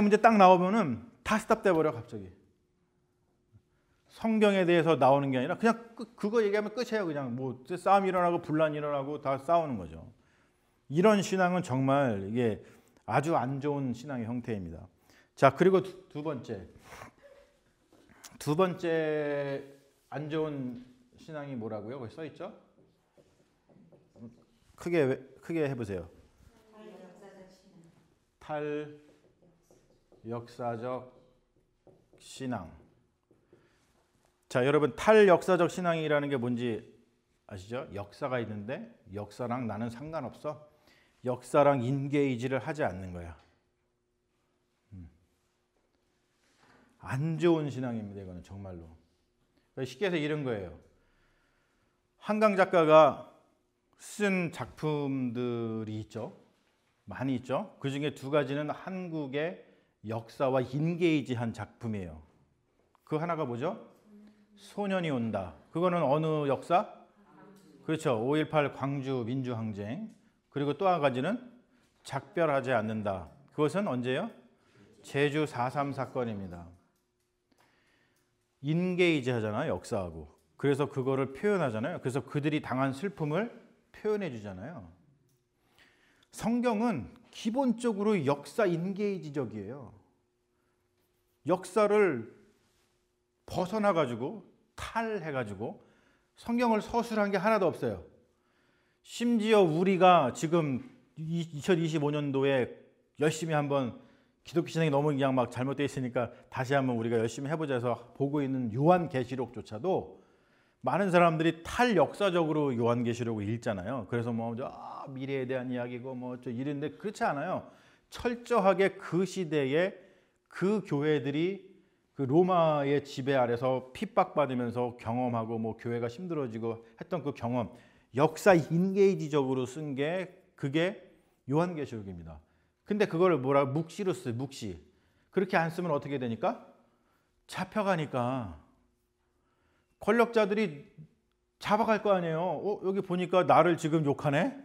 문제 딱 나오면은 다 스탑돼 버려 갑자기. 성경에 대해서 나오는 게 아니라 그냥 그거 얘기하면 끝이에요. 그냥 뭐 싸움 일어나고 분란 일어나고 다 싸우는 거죠. 이런 신앙은 정말 이게 아주 안 좋은 신앙의 형태입니다. 자, 그리고 두 번째 안 좋은 신앙이 뭐라고요? 거기 써 있죠? 크게 해보세요. 탈역사적 신앙. 자, 여러분 탈역사적 신앙이라는 게 뭔지 아시죠? 역사가 있는데 역사랑 나는 상관없어. 역사랑 인게이지를 하지 않는 거야. 안 좋은 신앙입니다. 이거는 정말로. 쉽게 해서 이런 거예요. 한강 작가가 쓴 작품들이 있죠. 많이 있죠. 그중에 두 가지는 한국의 역사와 인게이지한 작품이에요. 그 하나가 뭐죠? 소년이 온다. 그거는 어느 역사? 그렇죠. 5.18 광주 민주항쟁. 그리고 또 한 가지는 작별하지 않는다. 그것은 언제요? 제주 4.3 사건입니다. 인게이지 하잖아요. 역사하고. 그래서 그거를 표현하잖아요. 그래서 그들이 당한 슬픔을 표현해 주잖아요. 성경은 기본적으로 역사 인게이지적이에요. 역사를 벗어나가지고 탈해가지고 성경을 서술한 게 하나도 없어요. 심지어 우리가 지금 2025년도에 열심히 한번 기독교 신앙이 너무 그냥 막 잘못되어 있으니까 다시 한번 우리가 열심히 해보자 해서 보고 있는 요한계시록조차도 많은 사람들이 탈역사적으로 요한계시록을 읽잖아요. 그래서 뭐 미래에 대한 이야기고 뭐 이런데 그렇지 않아요. 철저하게 그 시대에 그 교회들이 그 로마의 지배 아래서 핍박받으면서 경험하고 뭐 교회가 힘들어지고 했던 그 경험, 역사 인게이지적으로 쓴 게 그게 요한계시록입니다. 근데 그걸 묵시로 써요. 묵시. 그렇게 안 쓰면 어떻게 되니까? 잡혀가니까 권력자들이 잡아갈 거 아니에요. 여기 보니까 나를 지금 욕하네?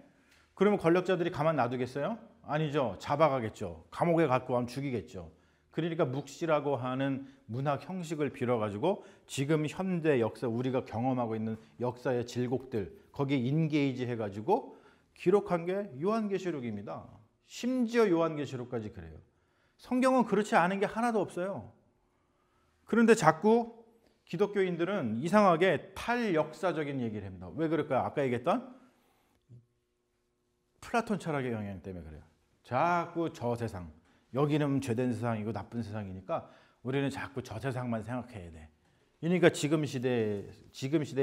그러면 권력자들이 가만 놔두겠어요? 아니죠. 잡아가겠죠. 감옥에 갖고 가면 죽이겠죠. 그러니까 묵시라고 하는 문학 형식을 빌어가지고 지금 현대 역사 우리가 경험하고 있는 역사의 질곡들 거기에 인게이지 해가지고 기록한 게 요한계시록입니다. 심지어 요한계시록까지 그래요. 성경은 그렇지 않은 게 하나도 없어요. 그런데 자꾸 기독교인들은 이상하게 탈역사적인 얘기를 합니다. 왜 그럴까요? 아까 얘기했던 플라톤 철학의 영향 때문에 그래요. 자꾸 저 세상, 여기는 죄된 세상이고 나쁜 세상이니까 우리는 자꾸 저 세상만 생각해야 돼. 그러니까 지금 시대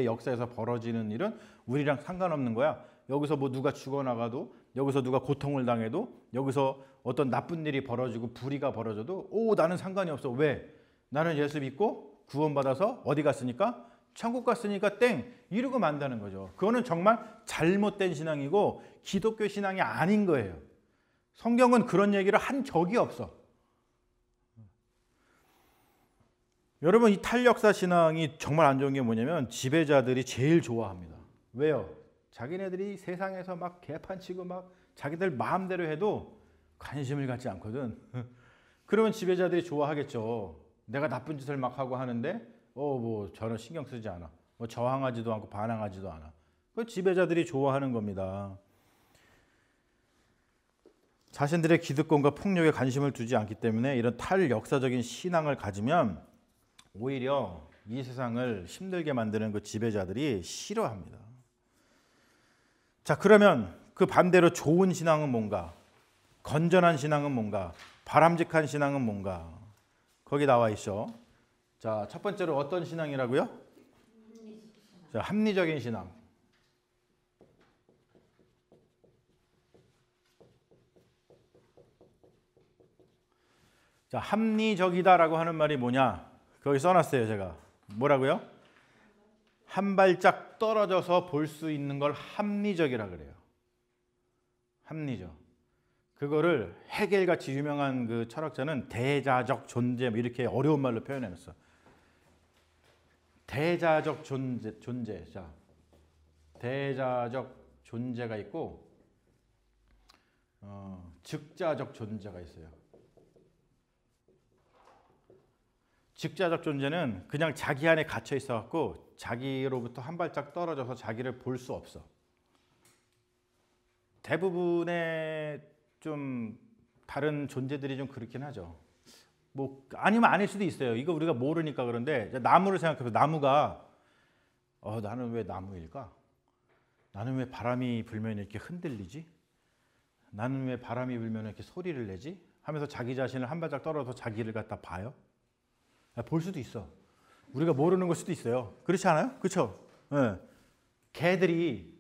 역사에서 벌어지는 일은 우리랑 상관없는 거야. 여기서 뭐 누가 죽어나가도, 여기서 누가 고통을 당해도, 여기서 어떤 나쁜 일이 벌어지고 불의가 벌어져도 나는 상관이 없어. 왜? 나는 예수 믿고 구원받아서 어디 갔으니까? 천국 갔으니까 땡! 이러고 만다는 거죠. 그거는 정말 잘못된 신앙이고 기독교 신앙이 아닌 거예요. 성경은 그런 얘기를 한 적이 없어. 여러분, 이 탈역사 신앙이 정말 안 좋은 게 뭐냐면 지배자들이 제일 좋아합니다. 왜요? 자기네들이 세상에서 막 개판치고 막 자기들 마음대로 해도 관심을 갖지 않거든. 그러면 지배자들이 좋아하겠죠. 내가 나쁜 짓을 막 하고 하는데 뭐 전혀 신경 쓰지 않아. 뭐 저항하지도 않고 반항하지도 않아. 그 지배자들이 좋아하는 겁니다. 자신들의 기득권과 폭력에 관심을 두지 않기 때문에 이런 탈역사적인 신앙을 가지면 오히려 이 세상을 힘들게 만드는 그 지배자들이 싫어합니다. 자, 그러면 그 반대로 좋은 신앙은 뭔가? 건전한 신앙은 뭔가? 바람직한 신앙은 뭔가? 거기 나와 있죠. 자, 첫 번째로 어떤 신앙이라고요? 자, 합리적인 신앙. 자, 합리적이다라고 하는 말이 뭐냐? 거기 써놨어요, 제가. 뭐라고요? 한 발짝 떨어져서 볼 수 있는 걸 합리적이라 그래요. 합리적. 그거를 헤겔같이 유명한 그 철학자는 대자적 존재 이렇게 어려운 말로 표현해놨어. 대자적 존재. 자, 대자적 존재가 있고 즉자적 존재가 있어요. 즉자적 존재는 그냥 자기 안에 갇혀 있어갖고 자기로부터 한 발짝 떨어져서 자기를 볼 수 없어. 대부분의 좀 다른 존재들이 좀 그렇긴 하죠. 뭐 아니면 아닐 수도 있어요. 이거 우리가 모르니까 그런데 나무를 생각해서 나무가 나는 왜 나무일까? 나는 왜 바람이 불면 이렇게 흔들리지? 나는 왜 바람이 불면 이렇게 소리를 내지? 하면서 자기 자신을 한 발짝 떨어져서 자기를 갖다 봐요. 볼 수도 있어. 우리가 모르는 걸 수도 있어요. 그렇지 않아요? 그렇죠? 네. 개들이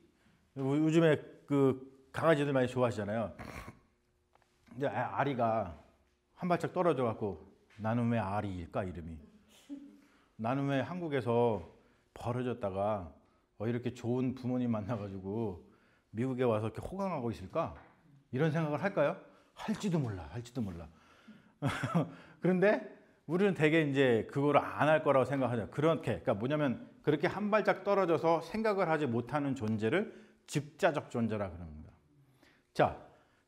요즘에 그 강아지들 많이 좋아하시잖아요. 근데 아리가 한 발짝 떨어져 갖고 나는 왜 아리일까 이름이. 나는 왜 한국에서 버려졌다가 이렇게 좋은 부모님 만나가지고 미국에 와서 이렇게 호강하고 있을까? 이런 생각을 할까요? 할지도 몰라. 그런데 우리는 되게 이제 그거를 안 할 거라고 생각하죠. 그러니까 뭐냐면 그렇게 한 발짝 떨어져서 생각을 하지 못하는 존재를 즉자적 존재라 그럽니다. 자,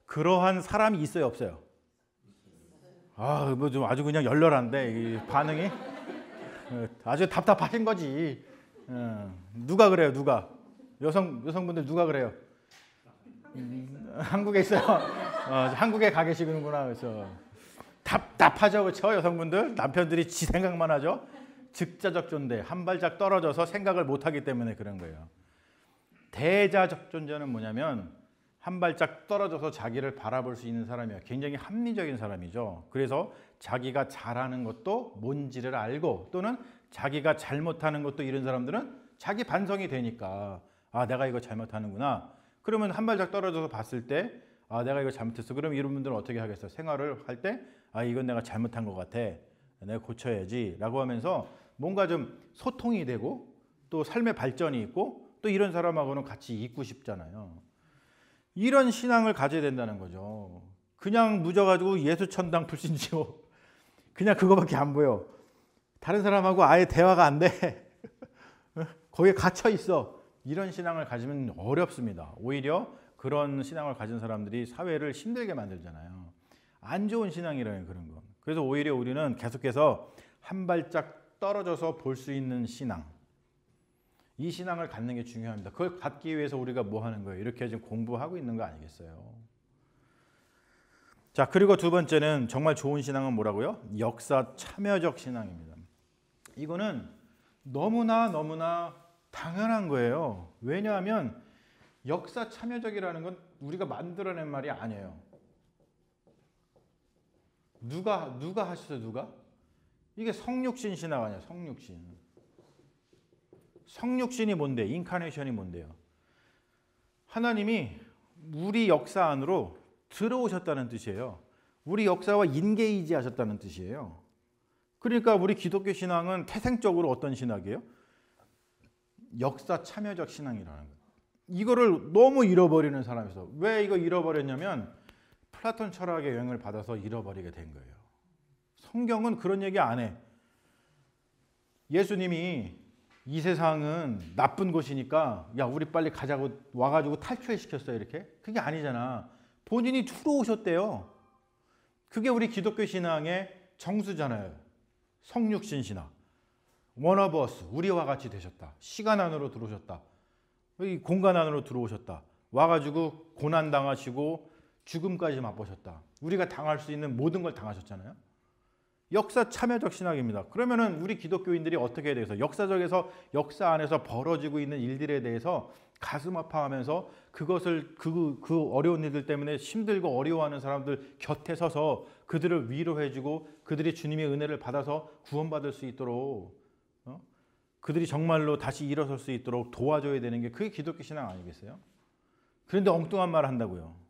그러한 사람이 있어요, 없어요? 뭐 좀 아주 그냥 열렬한데 이 반응이 아주 답답하신 거지. 누가 그래요? 누가? 여성분들 누가 그래요? 한국에 있어요. 한국에 가 계시는구나. 그래서 답답하죠, 그렇죠? 여성분들 남편들이 지 생각만 하죠. 즉자적 존재, 한 발짝 떨어져서 생각을 못하기 때문에 그런 거예요. 대자적 존재는 뭐냐면 한 발짝 떨어져서 자기를 바라볼 수 있는 사람이에요. 굉장히 합리적인 사람이죠. 그래서 자기가 잘하는 것도 뭔지를 알고 또는 자기가 잘못하는 것도 이런 사람들은 자기 반성이 되니까 내가 이거 잘못하는구나. 그러면 한 발짝 떨어져서 봤을 때 내가 이거 잘못했어. 그럼 이런 분들은 어떻게 하겠어요? 생활을 할 때 이건 내가 잘못한 것 같아. 내가 고쳐야지 라고 하면서 뭔가 좀 소통이 되고 또 삶의 발전이 있고 또 이런 사람하고는 같이 있고 싶잖아요. 이런 신앙을 가져야 된다는 거죠. 그냥 묻어가지고 예수천당 불신지요. 그냥 그거밖에 안 보여. 다른 사람하고 아예 대화가 안 돼. 거기에 갇혀 있어. 이런 신앙을 가지면 어렵습니다. 오히려 그런 신앙을 가진 사람들이 사회를 힘들게 만들잖아요. 안 좋은 신앙이라는 그런 거. 그래서 오히려 우리는 계속해서 한 발짝 떨어져서 볼 수 있는 신앙. 이 신앙을 갖는 게 중요합니다. 그걸 갖기 위해서 우리가 뭐 하는 거예요? 이렇게 지금 공부하고 있는 거 아니겠어요? 자, 그리고 두 번째는 정말 좋은 신앙은 뭐라고요? 역사 참여적 신앙입니다. 이거는 너무나 당연한 거예요. 왜냐하면 역사 참여적이라는 건 우리가 만들어낸 말이 아니에요. 누가 하셨어요? 누가? 이게 성육신 신학 아니에요. 성육신이 뭔데? 인카네이션이 뭔데요? 하나님이 우리 역사 안으로 들어오셨다는 뜻이에요. 우리 역사와 인게이지 하셨다는 뜻이에요. 그러니까 우리 기독교 신앙은 태생적으로 어떤 신학이에요? 역사 참여적 신앙이라는 거예요. 이거를 너무 잃어버리는 사람이 있어. 왜 이거 잃어버렸냐면 플라톤 철학의 영향을 받아서 잃어버리게 된 거예요. 성경은 그런 얘기 안 해. 예수님이 이 세상은 나쁜 곳이니까 야 우리 빨리 가자고 와가지고 탈출시켰어요 이렇게? 그게 아니잖아. 본인이 들어오셨대요. 그게 우리 기독교 신앙의 정수잖아요. 성육신 신앙. One of us, 우리와 같이 되셨다. 시간 안으로 들어오셨다. 이 공간 안으로 들어오셨다. 와가지고 고난 당하시고 죽음까지 맛보셨다. 우리가 당할 수 있는 모든 걸 당하셨잖아요. 역사 참여적 신학입니다. 그러면은 우리 기독교인들이 어떻게 해야 되겠어? 역사적에서 역사 안에서 벌어지고 있는 일들에 대해서 가슴 아파하면서 그것을 그 어려운 일들 때문에 힘들고 어려워하는 사람들 곁에 서서 그들을 위로해주고 그들이 주님의 은혜를 받아서 구원받을 수 있도록 그들이 정말로 다시 일어설 수 있도록 도와줘야 되는 게 그게 기독교 신앙 아니겠어요? 그런데 엉뚱한 말을 한다고요.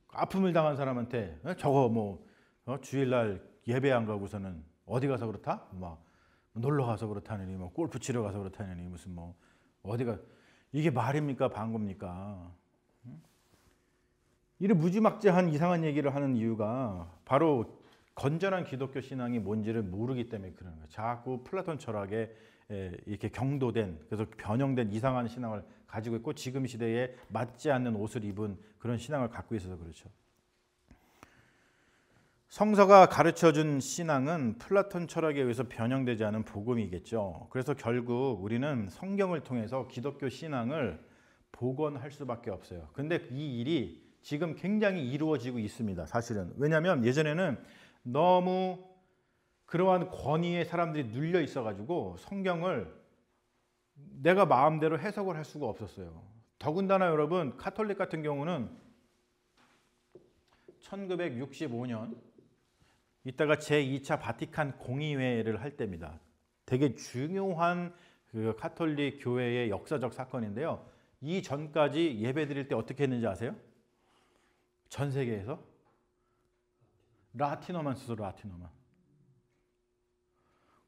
아픔을 당한 사람한테 저거 뭐 주일날 예배 안 가고서는 어디 가서 그렇다? 막 놀러 가서 그렇다느니 뭐 골프 치러 가서 그렇다느니 무슨 뭐 어디가 이게 말입니까 방구입니까? 이런 무지막지한 이상한 얘기를 하는 이유가 바로 건전한 기독교 신앙이 뭔지를 모르기 때문에 그런 거예요. 자꾸 플라톤 철학에 이렇게 경도된 그래서 변형된 이상한 신앙을 가지고 있고 지금 시대에 맞지 않는 옷을 입은 그런 신앙을 갖고 있어서 그렇죠. 성서가 가르쳐준 신앙은 플라톤 철학에 의해서 변형되지 않은 복음이겠죠. 그래서 결국 우리는 성경을 통해서 기독교 신앙을 복원할 수밖에 없어요. 근데 이 일이 지금 굉장히 이루어지고 있습니다. 사실은. 왜냐하면 예전에는 너무 그러한 권위에 사람들이 눌려 있어가지고 성경을 내가 마음대로 해석을 할 수가 없었어요. 더군다나 여러분 카톨릭 같은 경우는 1965년 이따가 제2차 바티칸 공의회를 할 때입니다. 되게 중요한 그 카톨릭 교회의 역사적 사건인데요. 이 전까지 예배 드릴 때 어떻게 했는지 아세요? 전 세계에서 라틴어만 써서 라틴어만.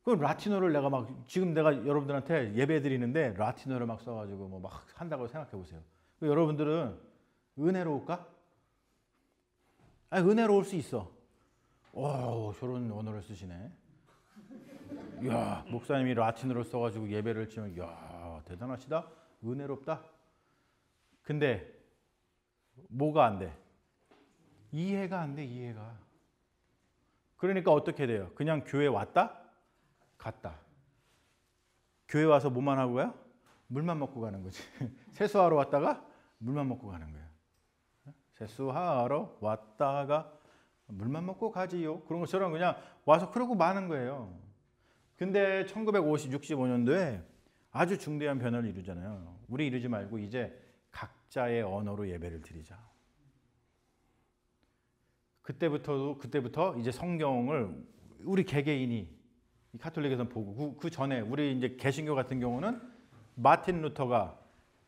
그 라틴어를 내가 막 지금 내가 여러분들한테 예배 드리는데 라틴어를 막 써가지고 뭐 막 한다고 생각해 보세요. 여러분들은 은혜로울까? 아니 은혜로울 수 있어. 오 저런 언어를 쓰시네. 이야 목사님이 라틴어를 써가지고 예배를 치면 이야 대단하시다. 은혜롭다. 근데 뭐가 안 돼? 이해가 안 돼. 이해가. 그러니까 어떻게 돼요? 그냥 교회 왔다? 갔다. 교회 와서 뭐만 하고 가요? 물만 먹고 가는 거지. 세수하러 왔다가 물만 먹고 가는 거예요. 세수하러 왔다가 물만 먹고 가지요. 그런 것처럼 그냥 와서 그러고 마는 거예요. 근데 1965년도에 아주 중대한 변화를 이루잖아요. 우리 이루지 말고 이제 각자의 언어로 예배를 드리자. 그때부터 이제 성경을 우리 개개인이 카톨릭에서는 보고 그 전에 우리 이제 개신교 같은 경우는 마틴 루터가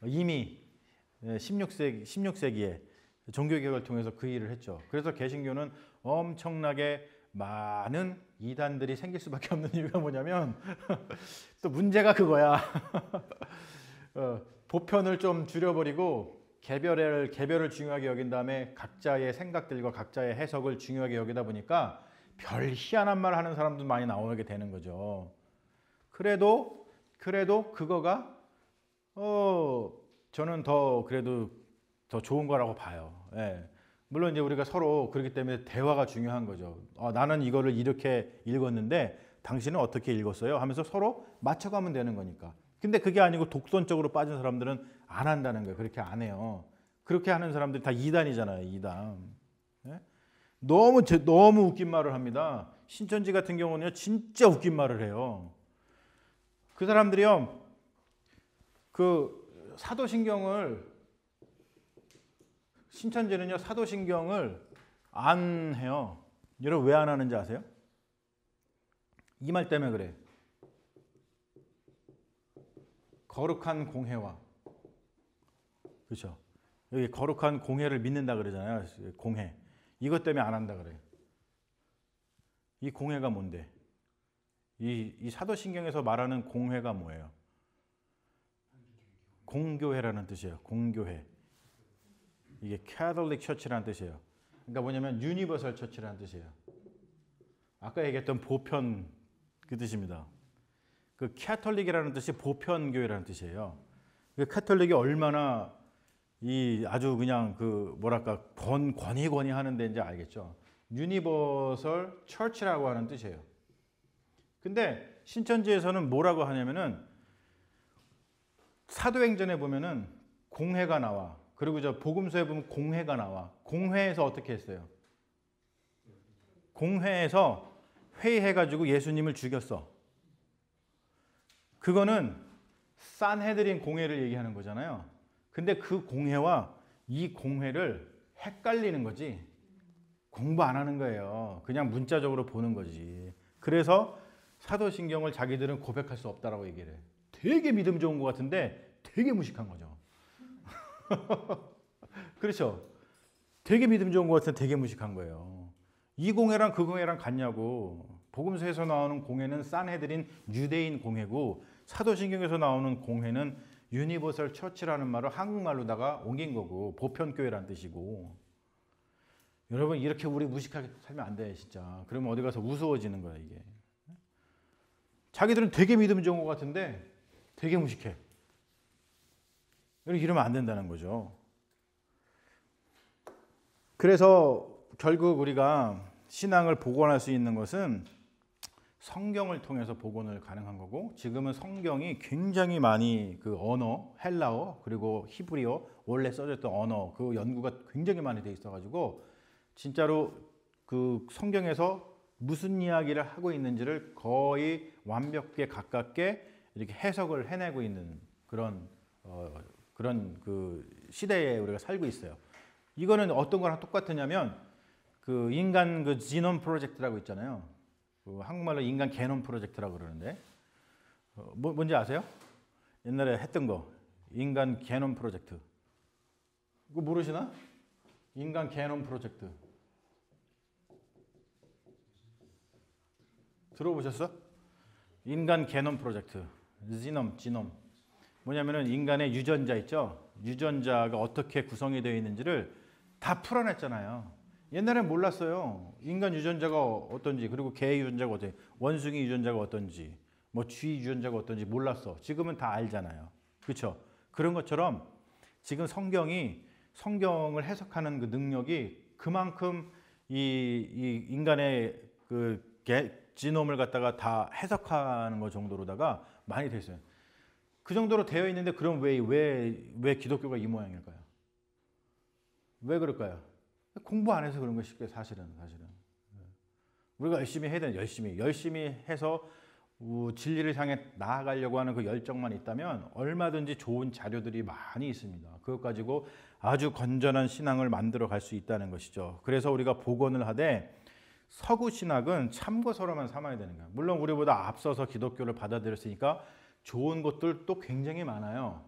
이미 16세기에 종교개혁을 통해서 그 일을 했죠. 그래서 개신교는 엄청나게 많은 이단들이 생길 수밖에 없는 이유가 뭐냐면 또 문제가 그거야. 보편을 좀 줄여버리고 개별을 중요하게 여긴 다음에 각자의 생각들과 각자의 해석을 중요하게 여기다 보니까 별 희한한 말 하는 사람도 많이 나오게 되는 거죠. 그래도 그거가 저는 그래도 더 좋은 거라고 봐요. 예. 물론 이제 우리가 서로 그렇기 때문에 대화가 중요한 거죠. 나는 이거를 이렇게 읽었는데 당신은 어떻게 읽었어요? 하면서 서로 맞춰가면 되는 거니까. 근데 그게 아니고 독선적으로 빠진 사람들은 안 한다는 거예요. 그렇게 안 해요. 그렇게 하는 사람들이 다 이단이잖아요. 이단. 예? 너무 웃긴 말을 합니다. 신천지 같은 경우는 진짜 웃긴 말을 해요. 그 사람들이요. 그 신천지는요. 사도신경을 안 해요. 여러분 왜 안 하는지 아세요? 이 말 때문에 그래. 거룩한 공회와 그렇죠. 여기 거룩한 공회를 믿는다 그러잖아요. 공회. 이것 때문에 안 한다 그래요. 이 공회가 뭔데? 이 사도신경에서 말하는 공회가 뭐예요? 공교회라는 뜻이에요. 공교회. 이게 Catholic Church라는 뜻이에요. 그러니까 뭐냐면 Universal Church라는 뜻이에요. 아까 얘기했던 보편 그 뜻입니다. 그 캐톨릭이라는 뜻이 보편교회라는 뜻이에요. 그 캐톨릭이 얼마나 이 아주 그냥 그 뭐랄까 권위 하는 데인지 알겠죠. 유니버설 처치라고 하는 뜻이에요. 근데 신천지에서는 뭐라고 하냐면은 사도행전에 보면은 공회가 나와. 그리고 저 복음서에 보면 공회가 나와. 공회에서 어떻게 했어요? 공회에서 회의해가지고 예수님을 죽였어. 그거는 산헤드린 공회를 얘기하는 거잖아요. 근데 그 공회와 이 공회를 헷갈리는 거지. 공부 안 하는 거예요. 그냥 문자적으로 보는 거지. 그래서 사도신경을 자기들은 고백할 수 없다라고 얘기를 해. 되게 믿음 좋은 것 같은데 되게 무식한 거죠. 그렇죠? 되게 믿음 좋은 것 같은데 되게 무식한 거예요. 이 공회랑 그 공회랑 같냐고. 복음서에서 나오는 공회는 산헤드린 유대인 공회고 사도신경에서 나오는 공회는 유니버설 처치라는 말을 한국말로다가 옮긴 거고 보편교회라는 뜻이고. 여러분 이렇게 우리 무식하게 살면 안 돼 진짜. 그러면 어디 가서 우스워지는 거야 이게. 자기들은 되게 믿음 좋은 것 같은데 되게 무식해. 이러면 안 된다는 거죠. 그래서 결국 우리가 신앙을 복원할 수 있는 것은 성경을 통해서 복원을 가능한 거고 지금은 성경이 굉장히 많이 그 언어, 헬라어 그리고 히브리어 원래 써졌던 언어 그 연구가 굉장히 많이 돼 있어가지고 진짜로 그 성경에서 무슨 이야기를 하고 있는지를 거의 완벽하게 가깝게 이렇게 해석을 해내고 있는 그런 그 시대에 우리가 살고 있어요. 이거는 어떤 거랑 똑같으냐면 그 인간 그 지놈 프로젝트라고 있잖아요. 그 한국말로 인간 게놈 프로젝트라고 그러는데 뭔지 아세요? 옛날에 했던 거 인간 게놈 프로젝트. 그거 모르시나? 인간 게놈 프로젝트. 들어보셨어? 인간 게놈 프로젝트. 지놈. 뭐냐면은 인간의 유전자 있죠? 유전자가 어떻게 구성이 되어 있는지를 다 풀어냈잖아요. 옛날엔 몰랐어요. 인간 유전자가 어떤지, 그리고 개 유전자가 어떤지, 원숭이 유전자가 어떤지, 뭐 쥐 유전자가 어떤지 몰랐어. 지금은 다 알잖아요. 그렇죠? 그런 것처럼 지금 성경을 해석하는 그 능력이 그만큼 이 인간의 그 지놈을 갖다가 다 해석하는 것 정도로다가 많이 돼 있어요. 그 정도로 되어 있는데 그럼 왜 기독교가 이 모양일까요? 왜 그럴까요? 공부 안 해서 그런 것이 사실은. 우리가 열심히 해야 되는 열심히 해서 진리를 향해 나아가려고 하는 그 열정만 있다면 얼마든지 좋은 자료들이 많이 있습니다. 그것 가지고 아주 건전한 신앙을 만들어 갈 수 있다는 것이죠. 그래서 우리가 복원을 하되 서구 신학은 참고서로만 삼아야 되는 거예요. 물론 우리보다 앞서서 기독교를 받아들였으니까 좋은 것들도 굉장히 많아요.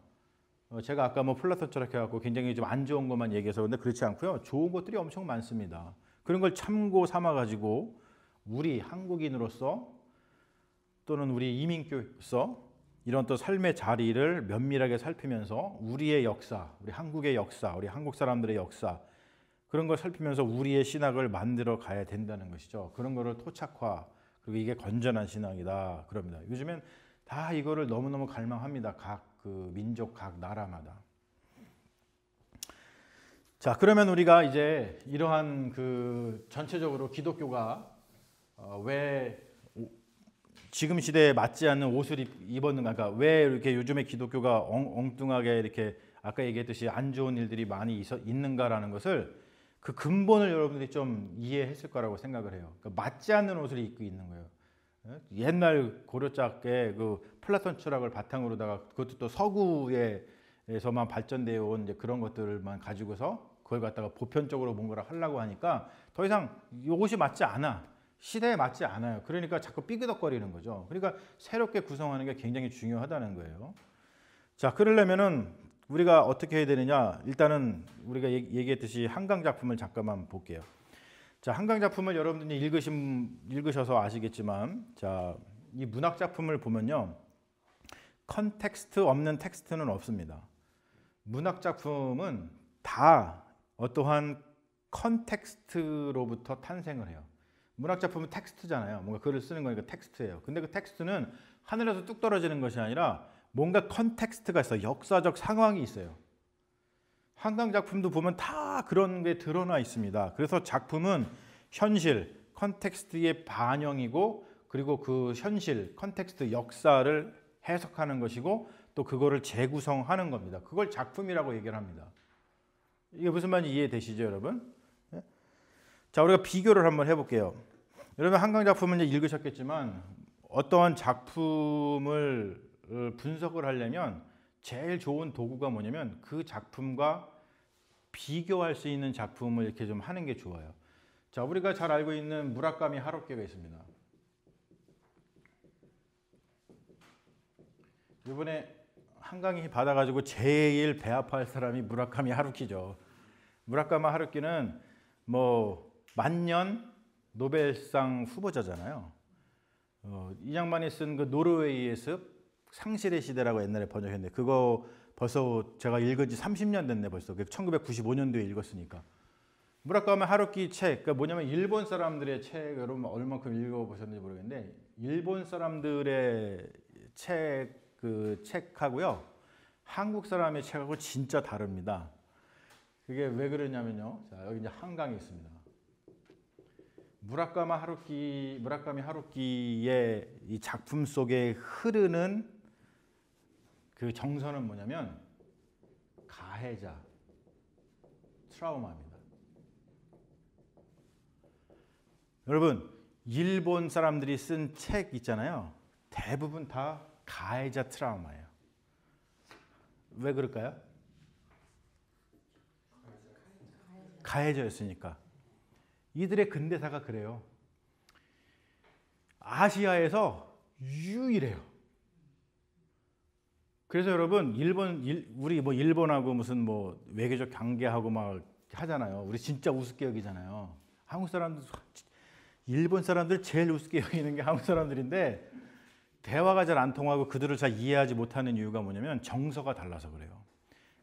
제가 아까 뭐 플라톤처럼 해갖고 굉장히 좀 안 좋은 것만 얘기해서 그런데 그렇지 않고요. 좋은 것들이 엄청 많습니다. 그런 걸 참고 삼아가지고 우리 한국인으로서 또는 우리 이민교로서 이런 또 삶의 자리를 면밀하게 살피면서 우리의 역사, 우리 한국의 역사, 우리 한국 사람들의 역사 그런 걸 살피면서 우리의 신학을 만들어 가야 된다는 것이죠. 그런 거를 토착화, 그리고 이게 건전한 신학이다 그럽니다. 요즘엔 다 이거를 너무너무 갈망합니다. 각 그 민족, 각 나라마다. 자, 그러면 우리가 이제 이러한 그 전체적으로 기독교가 왜 지금 시대에 맞지 않는 옷을 입었는가, 그러니까 왜 이렇게 요즘에 기독교가 엉뚱하게 이렇게 아까 얘기했듯이 안 좋은 일들이 많이 있는가라는 것을 그 근본을 여러분들이 좀 이해했을 거라고 생각을 해요. 그러니까 맞지 않는 옷을 입고 있는 거예요. 옛날 고려짝의 그 플라톤 철학을 바탕으로다가 그것도 또 서구에서만 발전되어 온 이제 그런 것들만 가지고서 그걸 갖다가 보편적으로 뭔가를 하려고 하니까 더 이상 이 옷이 맞지 않아. 시대에 맞지 않아요. 그러니까 자꾸 삐그덕거리는 거죠. 그러니까 새롭게 구성하는 게 굉장히 중요하다는 거예요. 자, 그러려면은 우리가 어떻게 해야 되느냐? 일단은 우리가 얘기했듯이 한강 작품을 잠깐만 볼게요. 자, 한강 작품을 여러분들이 읽으셔서 아시겠지만, 자, 이 문학 작품을 보면요, 컨텍스트 없는 텍스트는 없습니다. 문학 작품은 다 어떠한 컨텍스트로부터 탄생을 해요. 문학 작품은 텍스트잖아요. 뭔가 글을 쓰는 거니까 텍스트예요. 근데 그 텍스트는 하늘에서 뚝 떨어지는 것이 아니라 뭔가 컨텍스트가 있어. 역사적 상황이 있어요. 한강 작품도 보면 다 그런 게 드러나 있습니다. 그래서 작품은 현실, 컨텍스트의 반영이고 그리고 그 현실, 컨텍스트, 역사를 해석하는 것이고 또 그거를 재구성하는 겁니다. 그걸 작품이라고 얘기를 합니다. 이게 무슨 말인지 이해되시죠, 여러분? 네? 자, 우리가 비교를 한번 해볼게요. 여러분 한강 작품은 이제 읽으셨겠지만 어떠한 작품을 분석을 하려면 제일 좋은 도구가 뭐냐면 그 작품과 비교할 수 있는 작품을 이렇게 좀 하는 게 좋아요. 자, 우리가 잘 알고 있는 무라카미 하루키가 있습니다. 이번에 한강이 받아가지고 제일 배 아파할 사람이 무라카미 하루키죠. 무라카미 하루키는 뭐 만년 노벨상 후보자잖아요. 이 양반이 쓴 그 노르웨이의 습 상실의 시대라고 옛날에 번역했는데 그거 벌써 제가 읽은 지 30년 됐네 벌써. 1995년도에 읽었으니까. 무라카미 하루키 책, 그러니까 뭐냐면 일본 사람들의 책, 여러분 얼마큼 읽어보셨는지 모르겠는데 일본 사람들의 그 책하고요 한국 사람의 책하고 진짜 다릅니다. 그게 왜 그러냐면요. 자, 여기 이제 한강이 있습니다. 무라카미 하루키의 이 작품 속에 흐르는 그 정서는 뭐냐면 가해자, 트라우마입니다. 여러분, 일본 사람들이 쓴 책 있잖아요. 대부분 다 가해자 트라우마예요. 왜 그럴까요? 가해자였으니까. 이들의 근대사가 그래요. 아시아에서 유일해요. 그래서 여러분 우리 뭐 일본하고 무슨 뭐 외교적 관계하고 막 하잖아요. 우리 진짜 우습게 여기잖아요. 한국 사람들 일본 사람들 제일 우습게 여기는 게 한국 사람들인데 대화가 잘 안 통하고 그들을 잘 이해하지 못하는 이유가 뭐냐면 정서가 달라서 그래요.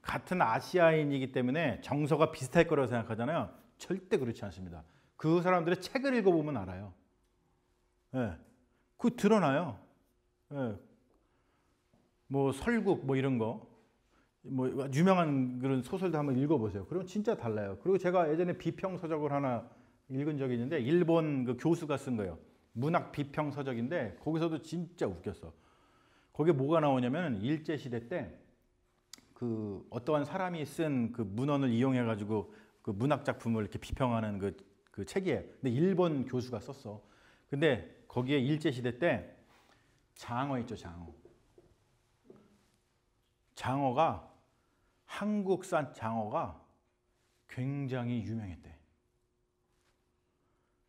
같은 아시아인이기 때문에 정서가 비슷할 거라고 생각하잖아요. 절대 그렇지 않습니다. 그 사람들의 책을 읽어보면 알아요. 예, 그거 드러나요. 예. 뭐 설국 뭐 이런 거, 뭐 유명한 그런 소설도 한번 읽어보세요. 그럼 진짜 달라요. 그리고 제가 예전에 비평 서적을 하나 읽은 적이 있는데 일본 그 교수가 쓴 거예요. 문학 비평 서적인데 거기서도 진짜 웃겼어. 거기에 뭐가 나오냐면 일제 시대 때 그 어떠한 사람이 쓴 그 문헌을 이용해 가지고 그 문학 작품을 이렇게 비평하는 그 책이에요. 근데 일본 교수가 썼어. 근데 거기에 일제 시대 때 장어 있죠, 장어. 장어가 한국산 장어가 굉장히 유명했대.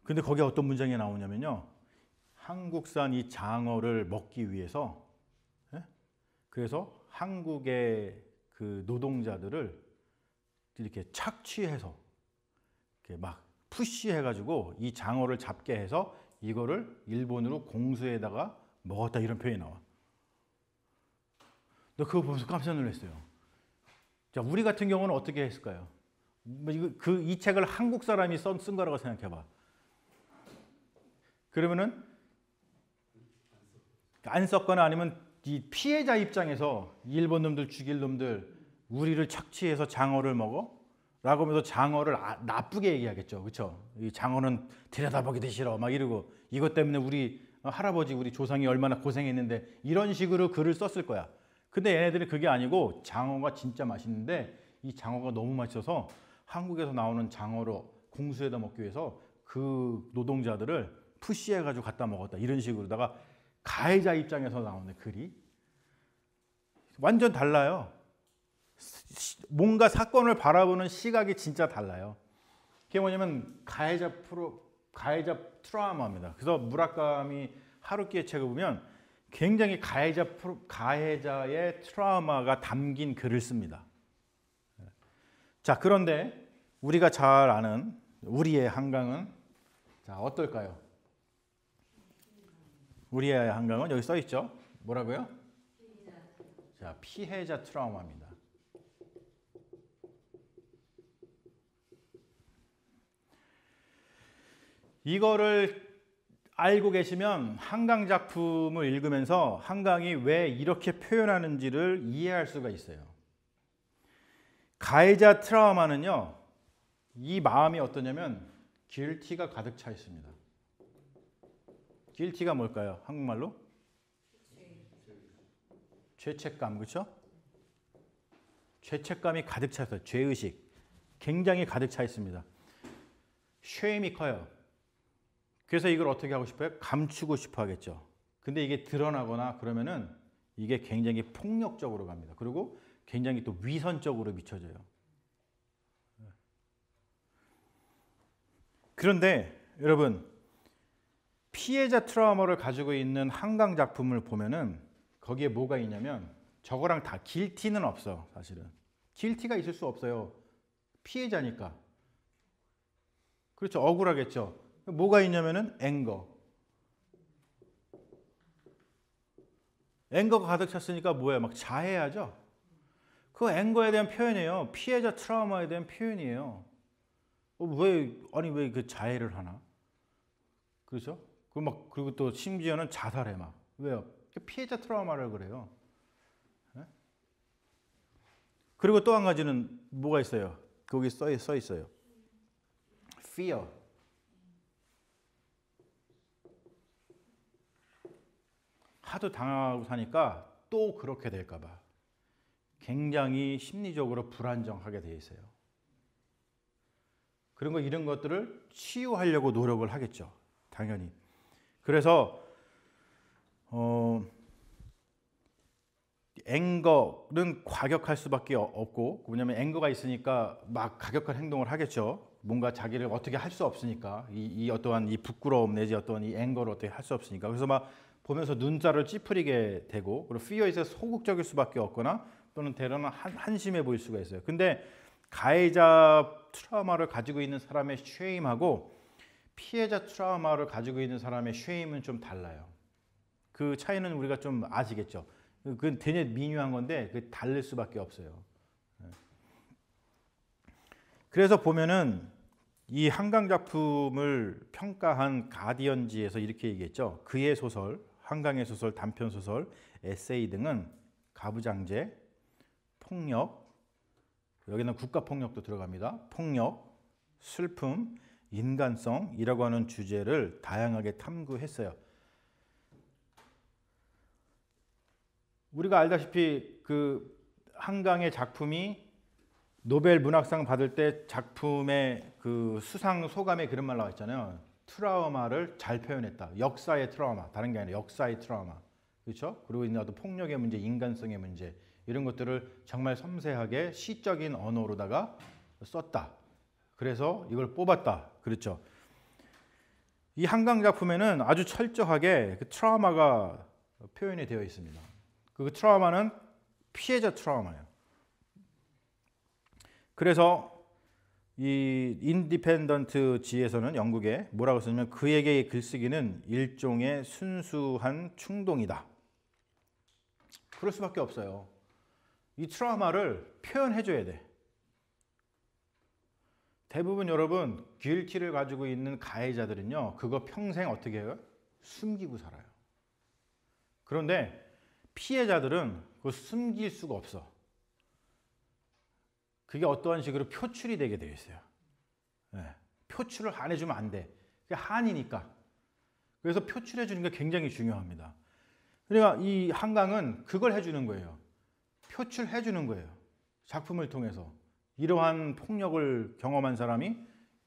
근데 거기에 어떤 문장이 나오냐면요. 한국산 이 장어를 먹기 위해서 그래서 한국의 그 노동자들을 이렇게 착취해서 이렇게 막 푸시해가지고 이 장어를 잡게 해서 이거를 일본으로 공수에다가 먹었다 이런 표현이 나와. 너 그거 보면서 깜짝 놀랐어요. 자, 우리 같은 경우는 어떻게 했을까요? 이 책을 한국 사람이 쓴 거라고 생각해봐. 그러면은 안 썼거나 아니면 이 피해자 입장에서 일본 놈들 죽일 놈들 우리를 착취해서 장어를 먹어? 라고 하면서 장어를 나쁘게 얘기하겠죠. 그렇죠? 이 장어는 들여다보기도 싫어 막 이러고 이것 때문에 우리 할아버지 우리 조상이 얼마나 고생했는데 이런 식으로 글을 썼을 거야. 근데 얘네들이 그게 아니고 장어가 진짜 맛있는데 이 장어가 너무 맛있어서 한국에서 나오는 장어로 공수에다 먹기 위해서 그 노동자들을 푸시해가지고 갖다 먹었다 이런 식으로다가 가해자 입장에서 나오는 글이 완전 달라요. 뭔가 사건을 바라보는 시각이 진짜 달라요. 그게 뭐냐면 가해자 트라우마입니다. 그래서 무라카미 하루키의 책을 보면 굉장히 가해자의 트라우마가 담긴 글을 씁니다. 자, 그런데 우리가 잘 아는 우리의 한강은 자, 어떨까요? 우리의 한강은 여기 써 있죠. 뭐라고요? 자, 피해자 트라우마입니다. 이거를 알고 계시면 한강 작품을 읽으면서 한강이 왜 이렇게 표현하는지를 이해할 수가 있어요. 가해자 트라우마는요, 이 마음이 어떠냐면 길티가 가득 차 있습니다. 길티가 뭘까요? 한국말로? 죄책감, 그렇죠? 죄책감이 가득 차 있어요. 죄의식 굉장히 가득 차 있습니다. 쉐임이 커요. 그래서 이걸 어떻게 하고 싶어요? 감추고 싶어 하겠죠. 근데 이게 드러나거나 그러면은 이게 굉장히 폭력적으로 갑니다. 그리고 굉장히 또 위선적으로 비춰져요. 그런데 여러분, 피해자 트라우마를 가지고 있는 한강 작품을 보면은 거기에 뭐가 있냐면 저거랑 다 길티는 없어. 사실은 길티가 있을 수 없어요. 피해자니까. 그렇죠. 억울하겠죠. 뭐가 있냐면은 앵거가 가득 찼으니까 뭐예요? 막 자해하죠. 그 앵거에 대한 표현이에요. 피해자 트라우마에 대한 표현이에요. 왜 그 자해를 하나? 그렇죠? 그리고 또 심지어는 자살해 막. 왜요? 피해자 트라우마를 그래요. 네? 그리고 또 한 가지는 뭐가 있어요? 거기 써 있어요. fear. 하도 당하고 사니까 또 그렇게 될까 봐 굉장히 심리적으로 불안정하게 돼 있어요. 이런 것들을 치유하려고 노력을 하겠죠. 당연히. 그래서 앵거는 과격할 수밖에 없고, 왜냐하면 앵거가 있으니까 막 과격한 행동을 하겠죠. 뭔가 자기를 어떻게 할 수 없으니까 이 어떠한 이 부끄러움 내지 어떠한 이 앵거를 어떻게 할 수 없으니까. 그래서 막 보면서 눈살을 찌푸리게 되고, 그리고 피어에서 소극적일 수밖에 없거나 또는 때로는 한심해 보일 수가 있어요. 근데 가해자 트라우마를 가지고 있는 사람의 쉐임하고 피해자 트라우마를 가지고 있는 사람의 쉐임은 좀 달라요. 그 차이는 우리가 좀 아시겠죠. 그건 되게 미묘한 건데 그 다를 수밖에 없어요. 그래서 보면은 이 한강 작품을 평가한 가디언지에서 이렇게 얘기했죠. 그의 소설, 한강의 소설, 단편 소설, 에세이 등은 가부장제, 폭력, 여기는 국가 폭력도 들어갑니다. 폭력, 슬픔, 인간성이라고 하는 주제를 다양하게 탐구했어요. 우리가 알다시피 그 한강의 작품이 노벨 문학상 받을 때 작품의 그 수상 소감에 그런 말 나와 있잖아요. 트라우마를 잘 표현했다. 역사의 트라우마, 다른 게 아니라 역사의 트라우마, 그렇죠? 그리고 나도 폭력의 문제, 인간성의 문제 이런 것들을 정말 섬세하게 시적인 언어로다가 썼다. 그래서 이걸 뽑았다. 그렇죠? 이 한강 작품에는 아주 철저하게 그 트라우마가 표현이 되어 있습니다. 그 트라우마는 피해자 트라우마예요. 그래서 이 인디펜던트지에서는 영국에 뭐라고 쓰냐면 그에게의 글쓰기는 일종의 순수한 충동이다. 그럴 수밖에 없어요. 이 트라우마를 표현해줘야 돼. 대부분 여러분 길티를 가지고 있는 가해자들은요, 그거 평생 어떻게 해요? 숨기고 살아요. 그런데 피해자들은 그거 숨길 수가 없어. 그게 어떠한 식으로 표출이 되게 되어 있어요. 네. 표출을 안 해주면 안 돼. 그게 한이니까. 그래서 표출해 주는 게 굉장히 중요합니다. 그러니까 이 한강은 그걸 해주는 거예요. 표출해 주는 거예요. 작품을 통해서. 이러한 폭력을 경험한 사람이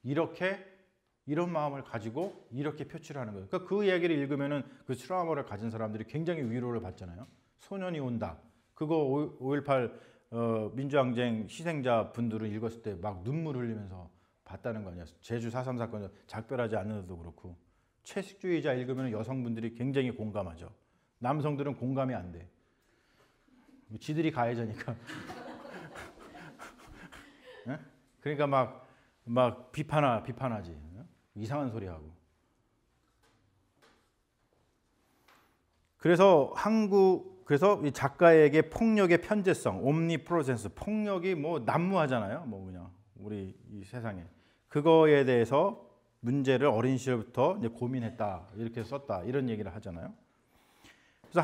이런 마음을 가지고 이렇게 표출하는 거예요. 그러니까 그 이야기를 읽으면은 그 트라우마를 가진 사람들이 굉장히 위로를 받잖아요. 소년이 온다. 그거 5.18 민주항쟁 희생자 분들은 읽었을 때 막 눈물 흘리면서 봤다는 거 아니야. 제주 4.3 사건 작별하지 않는데도 그렇고. 채식주의자 읽으면 여성분들이 굉장히 공감하죠. 남성들은 공감이 안 돼. 지들이 가해자니까. 네? 그러니까 막 비판하지. 이상한 소리 하고. 그래서 이 작가에게 폭력의 편재성, 옴니프로센스, 폭력이 뭐 난무하잖아요. 뭐 그냥 우리 이 세상에 그거에 대해서 문제를 어린 시절부터 이제 고민했다 이렇게 썼다 이런 얘기를 하잖아요. 그래서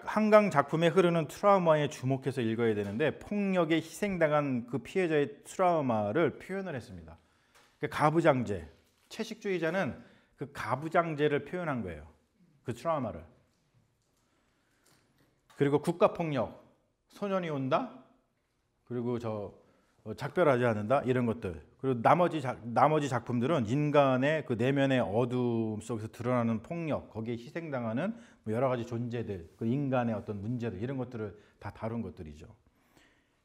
한강 작품에 흐르는 트라우마에 주목해서 읽어야 되는데 폭력에 희생당한 그 피해자의 트라우마를 표현을 했습니다. 가부장제, 채식주의자는 그 가부장제를 표현한 거예요. 그 트라우마를. 그리고 국가폭력, 소년이 온다. 그리고 작별하지 않는다 이런 것들. 그리고 나머지 작품들은 인간의 그 내면의 어두움 속에서 드러나는 폭력, 거기에 희생당하는 뭐 여러 가지 존재들, 그 인간의 어떤 문제들 이런 것들을 다 다룬 것들이죠.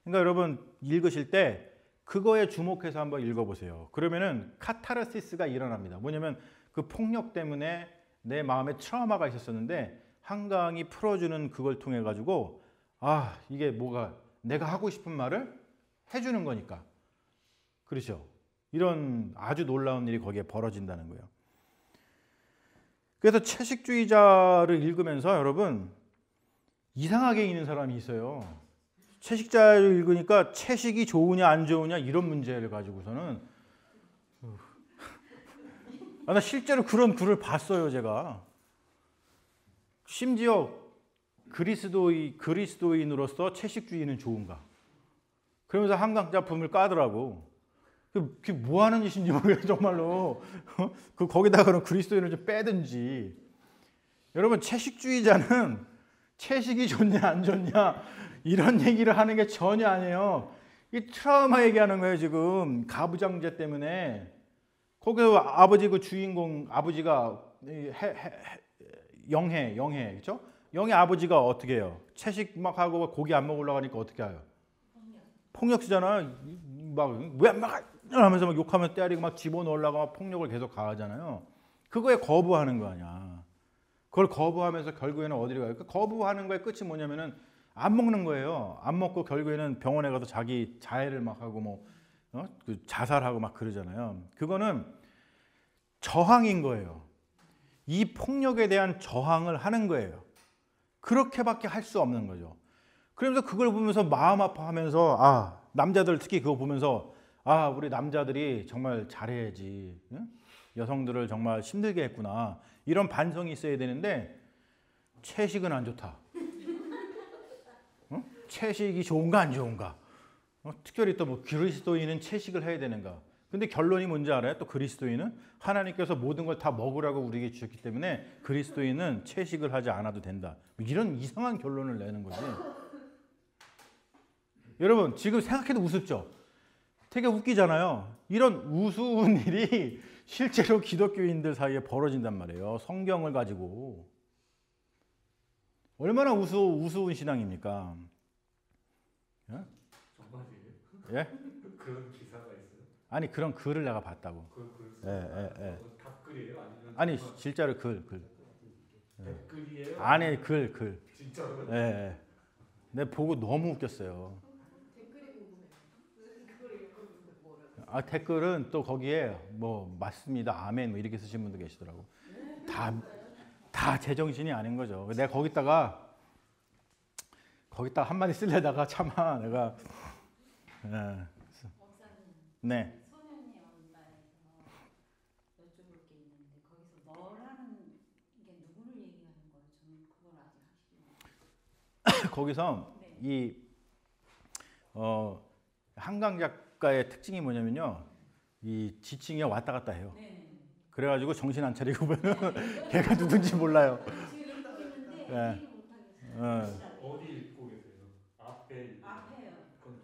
그러니까 여러분 읽으실 때 그거에 주목해서 한번 읽어보세요. 그러면은 카타르시스가 일어납니다. 뭐냐면 그 폭력 때문에 내 마음에 트라우마가 있었었는데 한강이 풀어주는 그걸 통해 가지고 아 이게 뭐가 내가 하고 싶은 말을 해주는 거니까. 그렇죠. 이런 아주 놀라운 일이 거기에 벌어진다는 거예요. 그래서 채식주의자를 읽으면서 여러분 이상하게 읽는 사람이 있어요. 채식자를 읽으니까 채식이 좋으냐 안 좋으냐 이런 문제를 가지고서는 나 실제로 그런 글을 봤어요. 제가 심지어 그리스도인으로서 채식주의는 좋은가 그러면서 한강 작품을 까더라고. 그게 뭐 하는 짓인지 모르겠어요, 정말로. 거기다가 그리스도인을 좀 빼든지. 여러분, 채식주의자는 채식이 좋냐, 안 좋냐, 이런 얘기를 하는 게 전혀 아니에요. 이 트라우마 얘기하는 거예요, 지금. 가부장제 때문에. 거기서 아버지 그 주인공, 아버지가 영해, 그렇죠? 영해 아버지가 어떻게 해요? 채식 막 하고 고기 안 먹으려고 하니까 어떻게 해요? 폭력시잖아요. 막 왜 막 하면서 막 욕하면서 때리고 막 집어넣으려고 막 폭력을 계속 가하잖아요. 그거에 거부하는 거 아니야. 그걸 거부하면서 결국에는 어디로 가요? 거부하는 거의 끝이 뭐냐면은 안 먹는 거예요. 안 먹고 결국에는 병원에 가서 자기 자해를 막 하고 뭐 자살하고 막 그러잖아요. 그거는 저항인 거예요. 이 폭력에 대한 저항을 하는 거예요. 그렇게밖에 할 수 없는 거죠. 그러면서 그걸 보면서 마음 아파하면서 남자들 특히 그거 보면서 우리 남자들이 정말 잘해야지. 응? 여성들을 정말 힘들게 했구나. 이런 반성이 있어야 되는데 채식은 안 좋다. 채식이 좋은가 안 좋은가. 특별히 또 뭐 그리스도인은 채식을 해야 되는가. 근데 결론이 뭔지 알아요? 또 그리스도인은 하나님께서 모든 걸 다 먹으라고 우리에게 주셨기 때문에 그리스도인은 채식을 하지 않아도 된다. 이런 이상한 결론을 내는 거지. 여러분 지금 생각해도 우습죠? 되게 웃기잖아요. 이런 우스운 일이 실제로 기독교인들 사이에 벌어진단 말이에요. 성경을 가지고. 얼마나 우스운 신앙입니까? 예? 정말이에요? 예? 그런 기사가 있어요? 아니 그런 글을 내가 봤다고. 예. 답글이에요? 아니면 아니 실제로 글. 댓글이에요? 아니 글. 진짜로요? 예. 내가 보고 너무 웃겼어요. 댓글은 또 거기에 뭐 맞습니다, 아멘 뭐 이렇게 쓰신 분도 계시더라고. 다 제정신이 아닌 거죠. 내가 거기다가 한마디 쓰려다가 차마 내가 네. 소년이 온다에서 여쭤볼 게 있는데 거기서 너라는 게 누구를 얘기하는 거예요? 저는 그걸 아직 확실히 거기서 네. 이 한강 작가의 특징이 뭐냐면요, 이 지층에 왔다 갔다 해요. 네. 그래가지고 정신 안 차리고 보면 걔가 누군지 몰라요. 지금 읽는데 네. 얘기 못하겠어요. 어디 읽고 계세요? 앞에요. 그건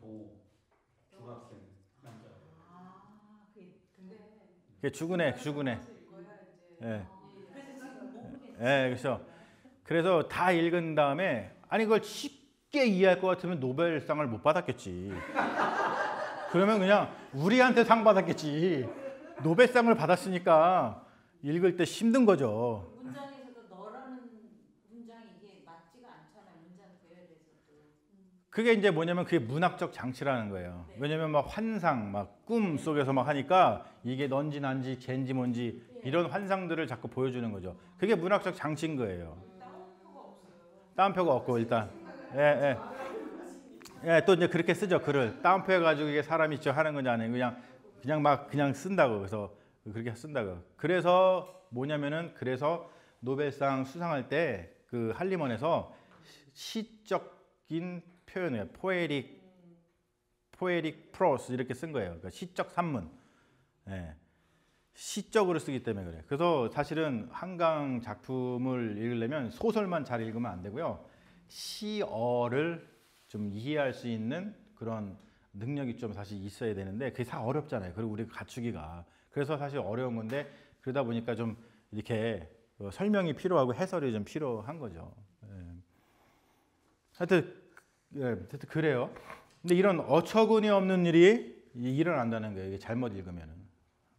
중학생 남자. 근데 주군에. 예. 그래서 지금 모르겠어요. 예, 그렇죠. 그래서 다 읽은 다음에 그걸 쉽게 이해할 것 같으면 노벨상을 못 받았겠지. 그러면 그냥 우리한테 상 받았겠지. 노벨상을 받았으니까 읽을 때 힘든 거죠. 문장에서도 너라는 문장이 이게 맞지가 않잖아요. 문장 배열에서도. 그게 이제 뭐냐면 그게 문학적 장치라는 거예요. 왜냐면 막 환상, 막 꿈 속에서 막 하니까 이게 넌지 난지 걘지 뭔지 이런 환상들을 자꾸 보여주는 거죠. 그게 문학적 장치인 거예요. 따옴표가 없고 일단. 또 이제 그렇게 쓰죠, 글을. 따옴표 해가지고 이게 사람이 하는 건지 아니고 그냥 쓴다고. 그래서 그렇게 쓴다고. 그래서 뭐냐면은 그래서 노벨상 수상할 때 그 할리먼에서 시적인 표현이에요. 포에릭 프로스 이렇게 쓴 거예요. 그러니까 시적 산문. 예. 시적으로 쓰기 때문에 그래요. 그래서 사실은 한강 작품을 읽으려면 소설만 잘 읽으면 안 되고요. 시어를 좀 이해할 수 있는 그런 능력이 좀 사실 있어야 되는데 그게 다 어렵잖아요. 그리고 우리가 갖추기가. 그래서 사실 어려운 건데 그러다 보니까 좀 이렇게 설명이 필요하고 해설이 좀 필요한 거죠. 하여튼 그래요. 근데 이런 어처구니 없는 일이 일어난다는 거예요. 이게 잘못 읽으면은.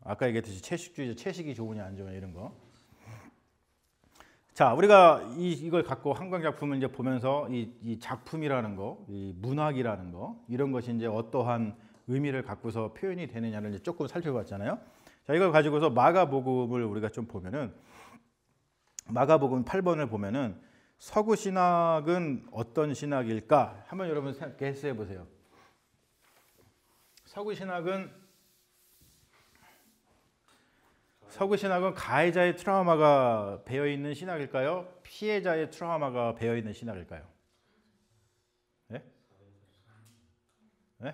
아까 얘기했듯이 채식주의자 채식이 좋으냐 안 좋으냐 이런 거. 자, 우리가 이걸 갖고 한강 작품을 이제 보면서 이 작품이라는 거, 이 문학이라는 거 이런 것이 이제 어떠한 의미를 갖고서 표현이 되느냐를 이제 조금 살펴봤잖아요. 자, 이걸 가지고서 마가복음을 우리가 좀 보면은 마가복음 8번을 보면은 서구 신학은 어떤 신학일까? 한번 여러분 게스해 보세요. 서구 신학은 가해자의 트라우마가 배어 있는 신학일까요? 피해자의 트라우마가 배어 있는 신학일까요? 네? 네?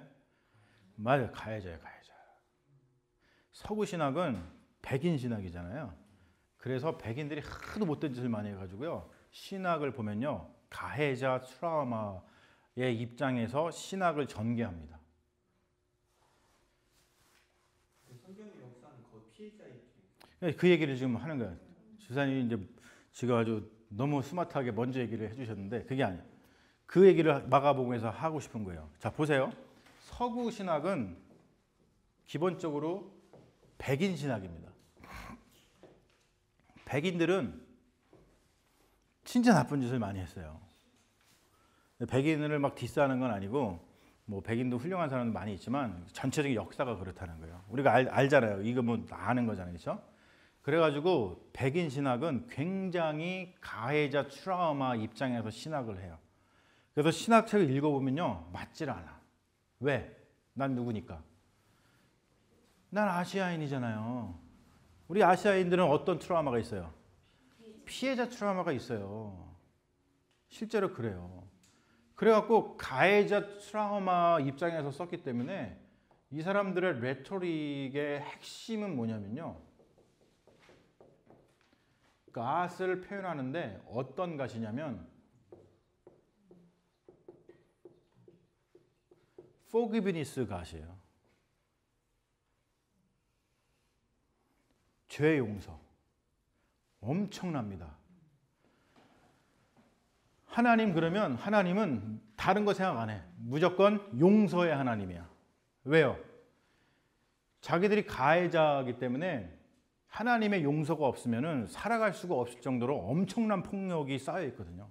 맞아요. 가해자예요, 가해자. 서구 신학은 백인 신학이잖아요. 그래서 백인들이 하도 못된 짓을 많이 해가지고요. 신학을 보면요. 가해자 트라우마의 입장에서 신학을 전개합니다. 성경의 역사는 거의 피해자의 그 얘기를 지금 하는 거예요. 지사님이 이제 지금 아주 너무 스마트하게 먼저 얘기를 해주셨는데 그게 아니에요. 그 얘기를 마가복음에서 하고 싶은 거예요. 자, 보세요. 서구 신학은 기본적으로 백인 신학입니다. 백인들은 진짜 나쁜 짓을 많이 했어요. 백인을 막 디스하는 건 아니고 뭐 백인도 훌륭한 사람도 많이 있지만 전체적인 역사가 그렇다는 거예요. 우리가 알잖아요. 이거 뭐 아는 거잖아요. 그렇죠? 그래가지고 백인 신학은 굉장히 가해자 트라우마 입장에서 신학을 해요. 그래서 신학책을 읽어보면요. 맞질 않아. 왜? 난 누구니까? 난 아시아인이잖아요. 우리 아시아인들은 어떤 트라우마가 있어요? 피해자 트라우마가 있어요. 실제로 그래요. 그래갖고 가해자 트라우마 입장에서 썼기 때문에 이 사람들의 레토릭의 핵심은 뭐냐면요. 갓을 표현하는데 어떤 갓이냐면 forgiveness 갓이에요. 죄 용서. 엄청납니다. 하나님 그러면 하나님은 다른 거 생각 안 해. 무조건 용서의 하나님이야. 왜요? 자기들이 가해자이기 때문에 하나님의 용서가 없으면은 살아갈 수가 없을 정도로 엄청난 폭력이 쌓여 있거든요.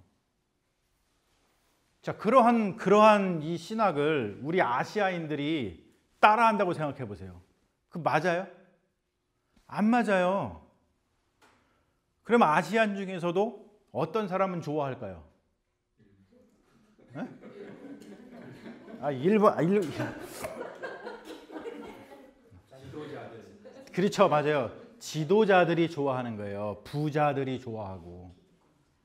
자, 그러한 이 신학을 우리 아시아인들이 따라한다고 생각해 보세요. 그 맞아요? 안 맞아요. 그럼 아시안 중에서도 어떤 사람은 좋아할까요? 네? 일본. 지도자들. 그렇죠, 맞아요. 지도자들이 좋아하는 거예요. 부자들이 좋아하고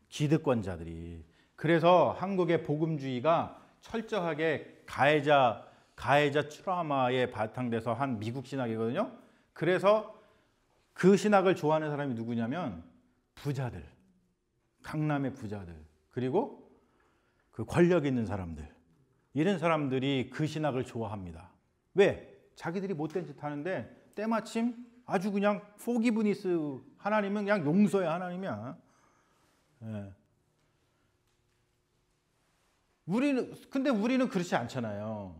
기득권자들이. 그래서 한국의 복음주의가 철저하게 가해자 트라우마에 바탕돼서 한 미국 신학이거든요. 그래서 그 신학을 좋아하는 사람이 누구냐면 부자들, 강남의 부자들, 그리고 그 권력 있는 사람들, 이런 사람들이 그 신학을 좋아합니다. 왜? 자기들이 못된 짓 하는데 때마침 아주 그냥 forgiveness, 하나님은 그냥 용서의 하나님이야. 예. 근데 우리는 그렇지 않잖아요.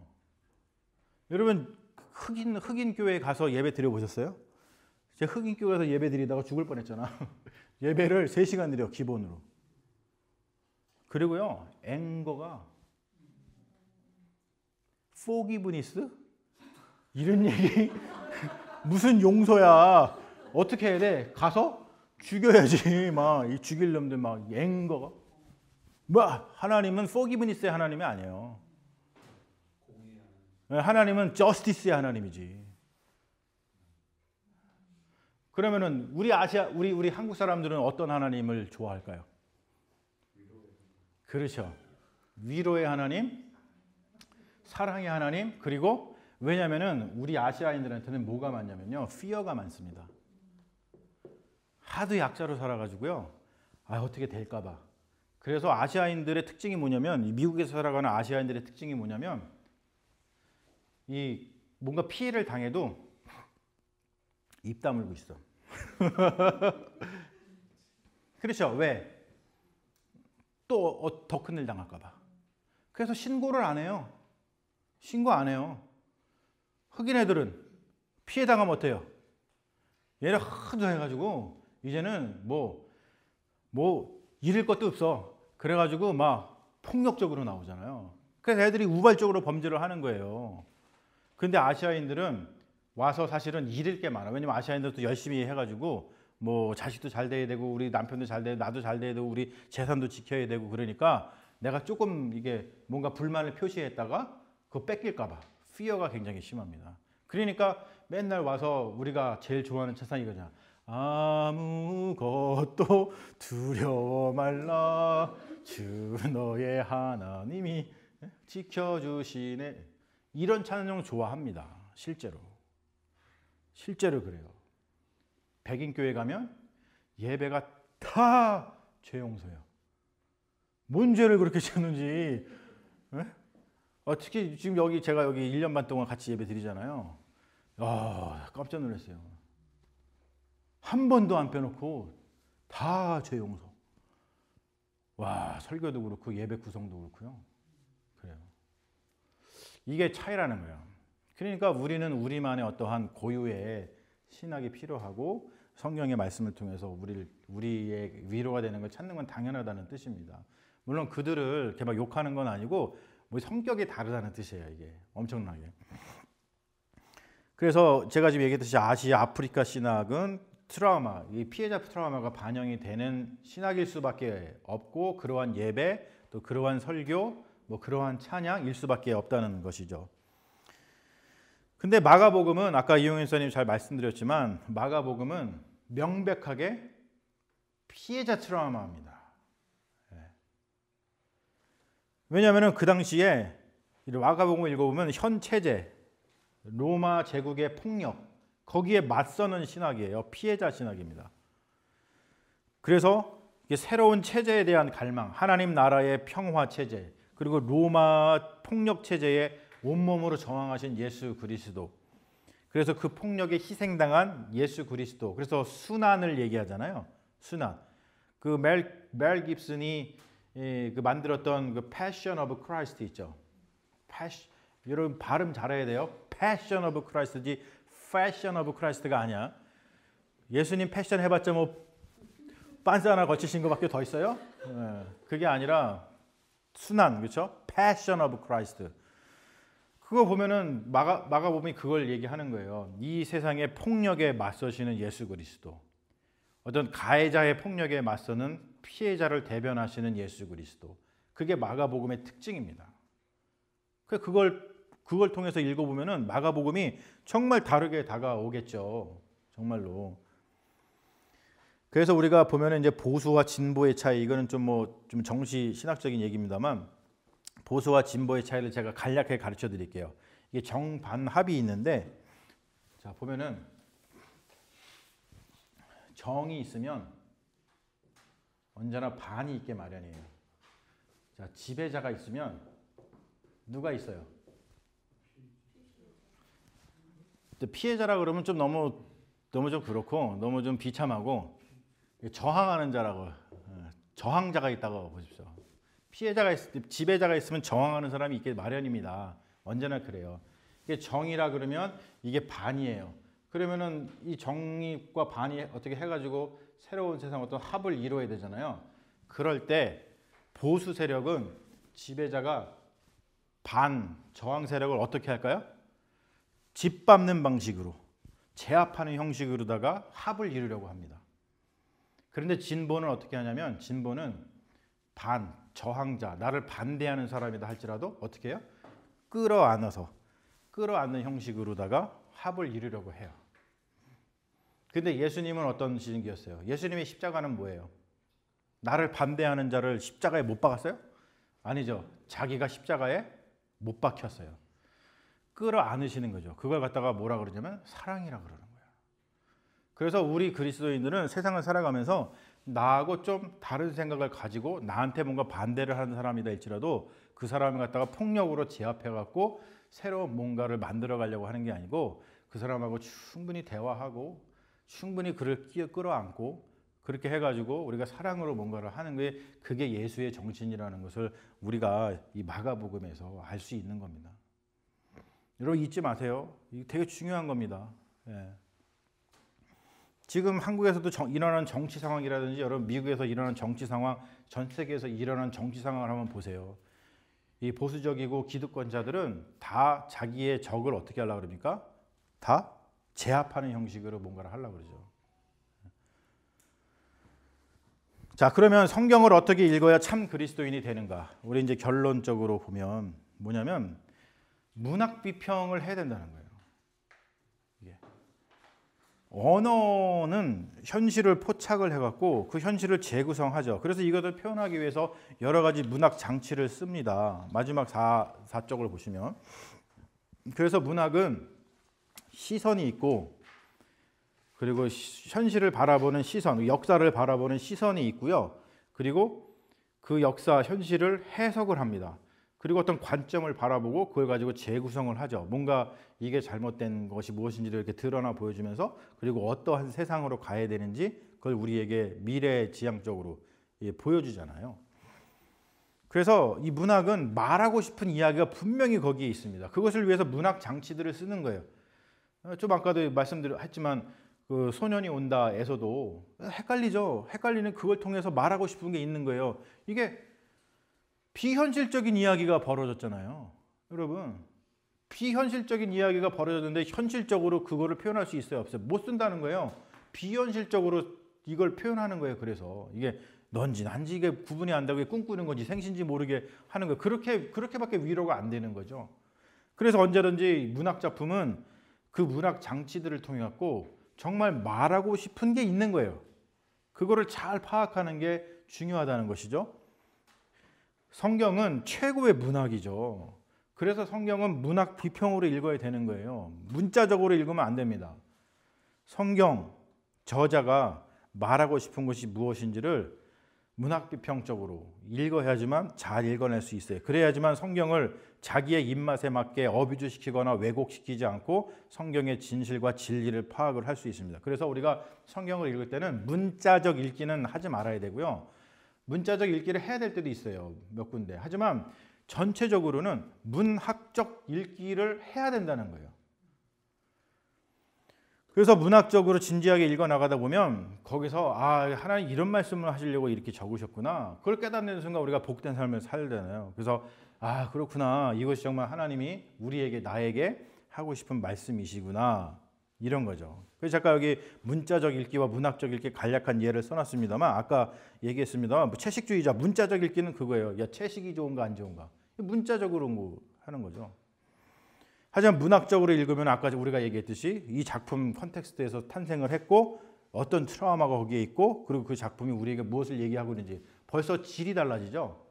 여러분 흑인 교회에 가서 예배 드려보셨어요? 제가 흑인 교회에서 예배 드리다가 죽을 뻔했잖아. 예배를 3시간 드려 기본으로. 그리고요 앵거가 forgiveness? 이런 얘기 무슨 용서야? 어떻게 해야 돼? 가서 죽여야지. 막 이 죽일 놈들 막 앵거가 뭐 하나님은 forgiveness의 하나님이 아니에요. 하나님은 justice의 하나님이지. 그러면은 우리 한국 사람들은 어떤 하나님을 좋아할까요? 그렇죠. 위로의 하나님, 사랑의 하나님, 그리고 왜냐면은 우리 아시아인들한테는 뭐가 많냐면요. fear가 많습니다. 하도 약자로 살아가지고요. 어떻게 될까 봐. 그래서 아시아인들의 특징이 뭐냐면, 미국에서 살아가는 아시아인들의 특징이 뭐냐면, 이 뭔가 피해를 당해도 입 다물고 있어. 그렇죠. 왜? 또 더 큰일 당할까 봐. 그래서 신고를 안 해요. 신고 안 해요. 흑인 애들은 피해 당하면 어때요? 얘를 하도 해가지고 이제는 뭐 잃을 것도 없어. 그래가지고 막 폭력적으로 나오잖아요. 그래서 애들이 우발적으로 범죄를 하는 거예요. 근데 아시아인들은 와서 사실은 잃을 게 많아. 왜냐면 아시아인들도 열심히 해가지고 뭐 자식도 잘 돼야 되고 우리 남편도 잘 돼야 되고 나도 잘 돼야 되고 우리 재산도 지켜야 되고 그러니까 내가 조금 이게 뭔가 불만을 표시했다가 그거 뺏길까 봐 fear가 굉장히 심합니다. 그러니까 맨날 와서 우리가 제일 좋아하는 찬양이 이거잖아. 아무것도 두려워 말라 주 너의 하나님이 지켜주시네. 이런 찬양 좋아합니다. 실제로 그래요. 백인교회 가면 예배가 다 죄용서예요. 뭔 죄를 그렇게 지었는지. 특히 지금 제가 여기 1년 반 동안 같이 예배 드리잖아요. 깜짝 놀랐어요. 한 번도 안 빼놓고 다 죄용서. 와, 설교도 그렇고 예배 구성도 그렇고요. 그래요. 이게 차이라는 거예요. 그러니까 우리는 우리만의 어떠한 고유의 신학이 필요하고 성경의 말씀을 통해서 우리의 위로가 되는 걸 찾는 건 당연하다는 뜻입니다. 물론 그들을 이렇게 막 욕하는 건 아니고 뭐 성격이 다르다는 뜻이에요. 이게 엄청나게. 그래서 제가 지금 얘기했듯이 아시아, 아프리카 신학은 트라우마, 이 피해자 트라우마가 반영이 되는 신학일 수밖에 없고 그러한 예배, 또 그러한 설교, 뭐 그러한 찬양일 수밖에 없다는 것이죠. 근데 마가복음은 아까 이용현 선생님 잘 말씀드렸지만 마가복음은 명백하게 피해자 트라우마입니다. 왜냐하면 그 당시에 마가복음을 읽어보면 현 체제, 로마 제국의 폭력, 거기에 맞서는 신학이에요. 피해자 신학입니다. 그래서 새로운 체제에 대한 갈망, 하나님 나라의 평화 체제, 그리고 로마 폭력 체제에 온몸으로 저항하신 예수 그리스도. 그래서 그 폭력에 희생당한 예수 그리스도. 그래서 순환을 얘기하잖아요. 순환. 그 멜 깁슨이 그 만들었던 그 Passion of Christ 있죠. 여러분 발음 잘해야 돼요. Passion of Christ지 Fashion of Christ가 아니야. 예수님 패션 해봤자 뭐 빤스 하나 거치신 것밖에 더 있어요? 그게 아니라 순환, 그렇죠? Passion of Christ. 그거 보면은 마가복음이 그걸 얘기하는 거예요. 이 세상의 폭력에 맞서시는 예수 그리스도. 어떤 가해자의 폭력에 맞서는 피해자를 대변하시는 예수 그리스도. 그게 마가복음의 특징입니다. 그걸 통해서 읽어보면은 마가복음이 정말 다르게 다가오겠죠. 정말로. 그래서 우리가 보면은 이제 보수와 진보의 차이, 이거는 좀 정시 신학적인 얘기입니다만 보수와 진보의 차이를 제가 간략하게 가르쳐 드릴게요. 이게 정반합이 있는데, 자 보면은 정이 있으면 언제나 반이 있게 마련이에요. 자, 지배자가 있으면 누가 있어요? 피해자라 그러면 좀 너무 좀 그렇고 너무 좀 비참하고 저항하는 자라고, 저항자가 있다고 보십시오. 지배자가 있으면 저항하는 사람이 있게 마련입니다. 언제나 그래요. 이게 정의라 그러면 이게 반이에요. 그러면은 이 정의과 반이 어떻게 해가지고 새로운 세상 어떤 합을 이루어야 되잖아요. 그럴 때 보수 세력은 지배자가 반 저항 세력을 어떻게 할까요? 짓밟는 방식으로, 제압하는 형식으로다가 합을 이루려고 합니다. 그런데 진보는 어떻게 하냐면 진보는 반 저항자, 나를 반대하는 사람이다 할지라도 어떻게 해요? 끌어안는 형식으로다가 합을 이루려고 해요. 근데 예수님은 어떤 시기였어요? 예수님의 십자가는 뭐예요? 나를 반대하는 자를 십자가에 못 박았어요? 아니죠. 자기가 십자가에 못 박혔어요. 끌어안으시는 거죠. 그걸 갖다가 뭐라 그러냐면 사랑이라 그러는 거예요. 그래서 우리 그리스도인들은 세상을 살아가면서 나하고 좀 다른 생각을 가지고 나한테 뭔가 반대를 하는 사람이다 할지라도 그 사람을 갖다가 폭력으로 제압해 갖고 새로운 뭔가를 만들어 가려고 하는 게 아니고 그 사람하고 충분히 대화하고 충분히 그를 끌어안고 그렇게 해가지고 우리가 사랑으로 뭔가를 하는 게 그게 예수의 정신이라는 것을 우리가 이 마가복음에서 알 수 있는 겁니다. 여러분 잊지 마세요. 이게 되게 중요한 겁니다. 예. 지금 한국에서도 일어나는 정치 상황이라든지 여러분 미국에서 일어나는 정치 상황, 전 세계에서 일어나는 정치 상황을 한번 보세요. 이 보수적이고 기득권자들은 다 자기의 적을 어떻게 하려고 그럽니까? 다 제압하는 형식으로 뭔가를 하려고 그러죠. 자, 그러면 성경을 어떻게 읽어야 참 그리스도인이 되는가? 우리 이제 결론적으로 보면 뭐냐면 문학 비평을 해야 된다는 거예요. 이게. 언어는 현실을 포착을 해갖고 그 현실을 재구성하죠. 그래서 이것을 표현하기 위해서 여러 가지 문학 장치를 씁니다. 마지막 4쪽을 보시면. 그래서 문학은 시선이 있고 그리고 현실을 바라보는 시선, 역사를 바라보는 시선이 있고요. 그리고 그 역사, 현실을 해석을 합니다. 그리고 어떤 관점을 바라보고 그걸 가지고 재구성을 하죠. 뭔가 이게 잘못된 것이 무엇인지를 이렇게 드러나 보여주면서 그리고 어떠한 세상으로 가야 되는지 그걸 우리에게 미래지향적으로 보여주잖아요. 그래서 이 문학은 말하고 싶은 이야기가 분명히 거기에 있습니다. 그것을 위해서 문학 장치들을 쓰는 거예요. 좀 아까도 말씀드렸지만 그 소년이 온다에서도 헷갈리죠. 헷갈리는 그걸 통해서 말하고 싶은 게 있는 거예요. 이게 비현실적인 이야기가 벌어졌잖아요. 여러분, 비현실적인 이야기가 벌어졌는데 현실적으로 그거를 표현할 수 있어요? 없어요? 못 쓴다는 거예요. 비현실적으로 이걸 표현하는 거예요. 그래서 이게 넌지 난지 이게 구분이 안 되고 꿈꾸는 건지 생신지 모르게 하는 거예요. 그렇게밖에 위로가 안 되는 거죠. 그래서 언제든지 문학 작품은 그 문학 장치들을 통해 갖고 정말 말하고 싶은 게 있는 거예요. 그거를 잘 파악하는 게 중요하다는 것이죠. 성경은 최고의 문학이죠. 그래서 성경은 문학 비평으로 읽어야 되는 거예요. 문자적으로 읽으면 안 됩니다. 성경 저자가 말하고 싶은 것이 무엇인지를 문학 비평적으로 읽어야지만 잘 읽어낼 수 있어요. 그래야지만 성경을 자기의 입맛에 맞게 어뷰즈시키거나 왜곡시키지 않고 성경의 진실과 진리를 파악을 할 수 있습니다. 그래서 우리가 성경을 읽을 때는 문자적 읽기는 하지 말아야 되고요. 문자적 읽기를 해야 될 때도 있어요. 몇 군데. 하지만 전체적으로는 문학적 읽기를 해야 된다는 거예요. 그래서 문학적으로 진지하게 읽어나가다 보면 거기서 하나님 이런 말씀을 하시려고 이렇게 적으셨구나. 그걸 깨닫는 순간 우리가 복된 삶을 살야 되잖아요. 그래서 그렇구나. 이것이 정말 하나님이 우리에게 나에게 하고 싶은 말씀이시구나. 이런 거죠. 그래서 잠깐 여기 문자적 읽기와 문학적 읽기 간략한 예를 써놨습니다만 아까 얘기했습니다만 채식주의자 문자적 읽기는 그거예요. 야 채식이 좋은가 안 좋은가. 문자적으로 하는 거죠. 하지만 문학적으로 읽으면 아까 우리가 얘기했듯이 이 작품 컨텍스트에서 탄생을 했고 어떤 트라우마가 거기에 있고 그리고 그 작품이 우리에게 무엇을 얘기하고 있는지 벌써 질이 달라지죠.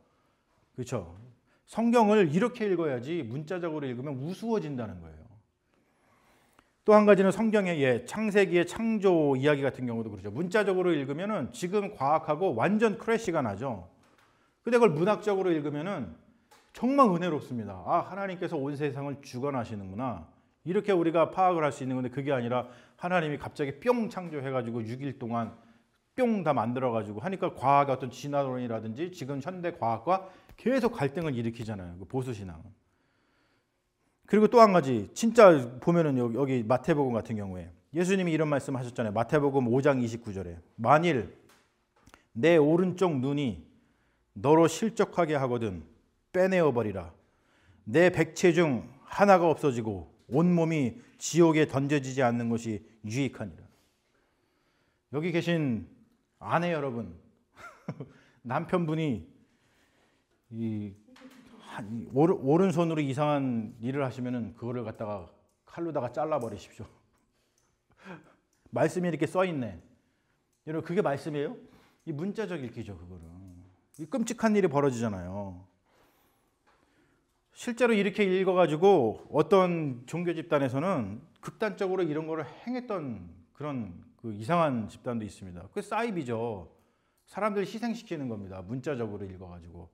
그렇죠. 성경을 이렇게 읽어야지 문자적으로 읽으면 우스워진다는 거예요. 또 한 가지는 성경의 창세기의 창조 이야기 같은 경우도 그렇죠. 문자적으로 읽으면은 지금 과학하고 완전 크래시가 나죠. 근데 그걸 문학적으로 읽으면은 정말 은혜롭습니다. 하나님께서 온 세상을 주관하시는구나. 이렇게 우리가 파악을 할 수 있는 건데 그게 아니라 하나님이 갑자기 뿅 창조해가지고 6일 동안 뿅 다 만들어가지고 하니까 과학의 어떤 진화론이라든지 지금 현대 과학과 계속 갈등을 일으키잖아요. 그 보수신앙은. 그리고 또 한 가지 진짜 보면은 여기 마태복음 같은 경우에 예수님이 이런 말씀 하셨잖아요. 마태복음 5장 29절에 만일 내 오른쪽 눈이 너로 실족하게 하거든 빼내어 버리라. 내 백체 중 하나가 없어지고 온몸이 지옥에 던져지지 않는 것이 유익하니라. 여기 계신 아내 여러분 남편분이 오른손으로 이상한 일을 하시면은 그거를 갖다가 칼로다가 잘라버리십시오. 말씀이 이렇게 써 있네. 여러분 그게 말씀이에요? 이 문자적 읽기죠, 그거는. 이 끔찍한 일이 벌어지잖아요. 실제로 이렇게 읽어가지고 어떤 종교 집단에서는 극단적으로 이런 거를 행했던 그런 그 이상한 집단도 있습니다. 그게 사이비죠. 사람들 희생시키는 겁니다. 문자적으로 읽어가지고.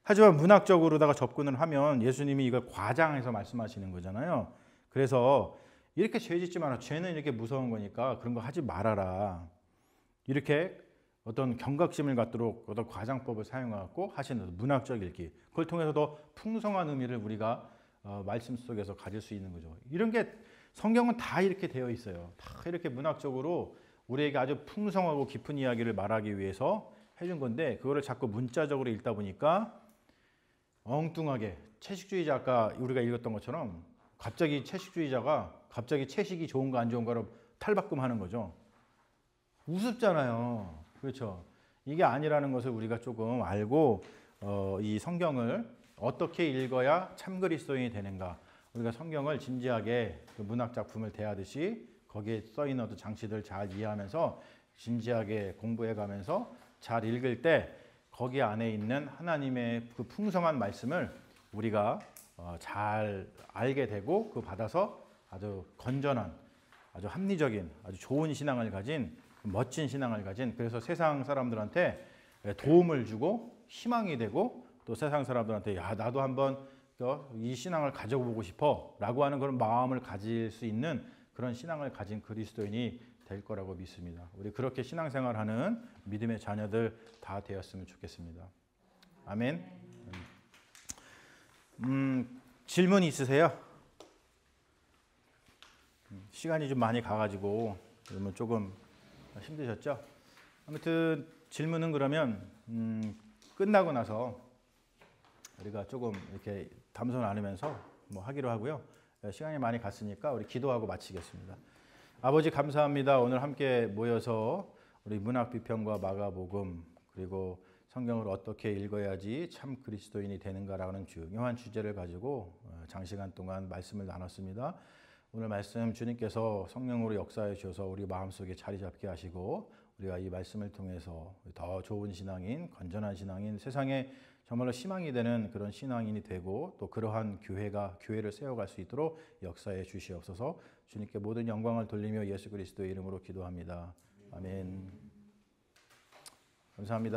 하지만 문학적으로다가 접근을 하면 예수님이 이걸 과장해서 말씀하시는 거잖아요. 그래서 이렇게 죄 짓지 마라. 죄는 이렇게 무서운 거니까 그런 거 하지 말아라. 이렇게 어떤 경각심을 갖도록 어떤 과장법을 사용하고 하시는 문학적 읽기. 그걸 통해서 더 풍성한 의미를 우리가 말씀 속에서 가질 수 있는 거죠. 이런 게 성경은 다 이렇게 되어 있어요. 다 이렇게 문학적으로 우리에게 아주 풍성하고 깊은 이야기를 말하기 위해서 해준 건데 그거를 자꾸 문자적으로 읽다 보니까 엉뚱하게 채식주의자 아까 우리가 읽었던 것처럼 갑자기 채식주의자가 갑자기 채식이 좋은가 안 좋은가로 탈바꿈하는 거죠. 우습잖아요. 그렇죠. 이게 아니라는 것을 우리가 조금 알고 이 성경을 어떻게 읽어야 참 그리스도인이 되는가. 우리가 성경을 진지하게 그 문학 작품을 대하듯이 거기에 써 있는 어떤 장치들을 잘 이해하면서 진지하게 공부해가면서 잘 읽을 때 거기 안에 있는 하나님의 그 풍성한 말씀을 우리가 잘 알게 되고 그 받아서 아주 건전한, 아주 합리적인, 아주 좋은 신앙을 가진 멋진 신앙을 가진 그래서 세상 사람들한테 도움을 주고 희망이 되고 또 세상 사람들한테 야 나도 한번 이 신앙을 가져보고 싶어라고 하는 그런 마음을 가질 수 있는 그런 신앙을 가진 그리스도인이 될 거라고 믿습니다. 우리 그렇게 신앙생활하는 믿음의 자녀들 다 되었으면 좋겠습니다. 아멘. 질문 있으세요? 시간이 좀 많이 가가지고 그러면 조금 힘드셨죠? 아무튼 질문은 그러면 끝나고 나서 우리가 조금 이렇게 담소 나누면서 뭐 하기로 하고요. 시간이 많이 갔으니까 우리 기도하고 마치겠습니다. 아버지 감사합니다. 오늘 함께 모여서 우리 문학 비평과 마가복음 그리고 성경을 어떻게 읽어야지 참 그리스도인이 되는가라는 중요한 주제를 가지고 장시간 동안 말씀을 나눴습니다. 오늘 말씀 주님께서 성령으로 역사해 주셔서 우리 마음속에 자리 잡게 하시고 우리가 이 말씀을 통해서 더 좋은 신앙인, 건전한 신앙인, 세상에 정말로 희망이 되는 그런 신앙인이 되고 또 그러한 교회를 세워갈 수 있도록 역사해 주시옵소서. 주님께 모든 영광을 돌리며 예수 그리스도의 이름으로 기도합니다. 아멘. 감사합니다.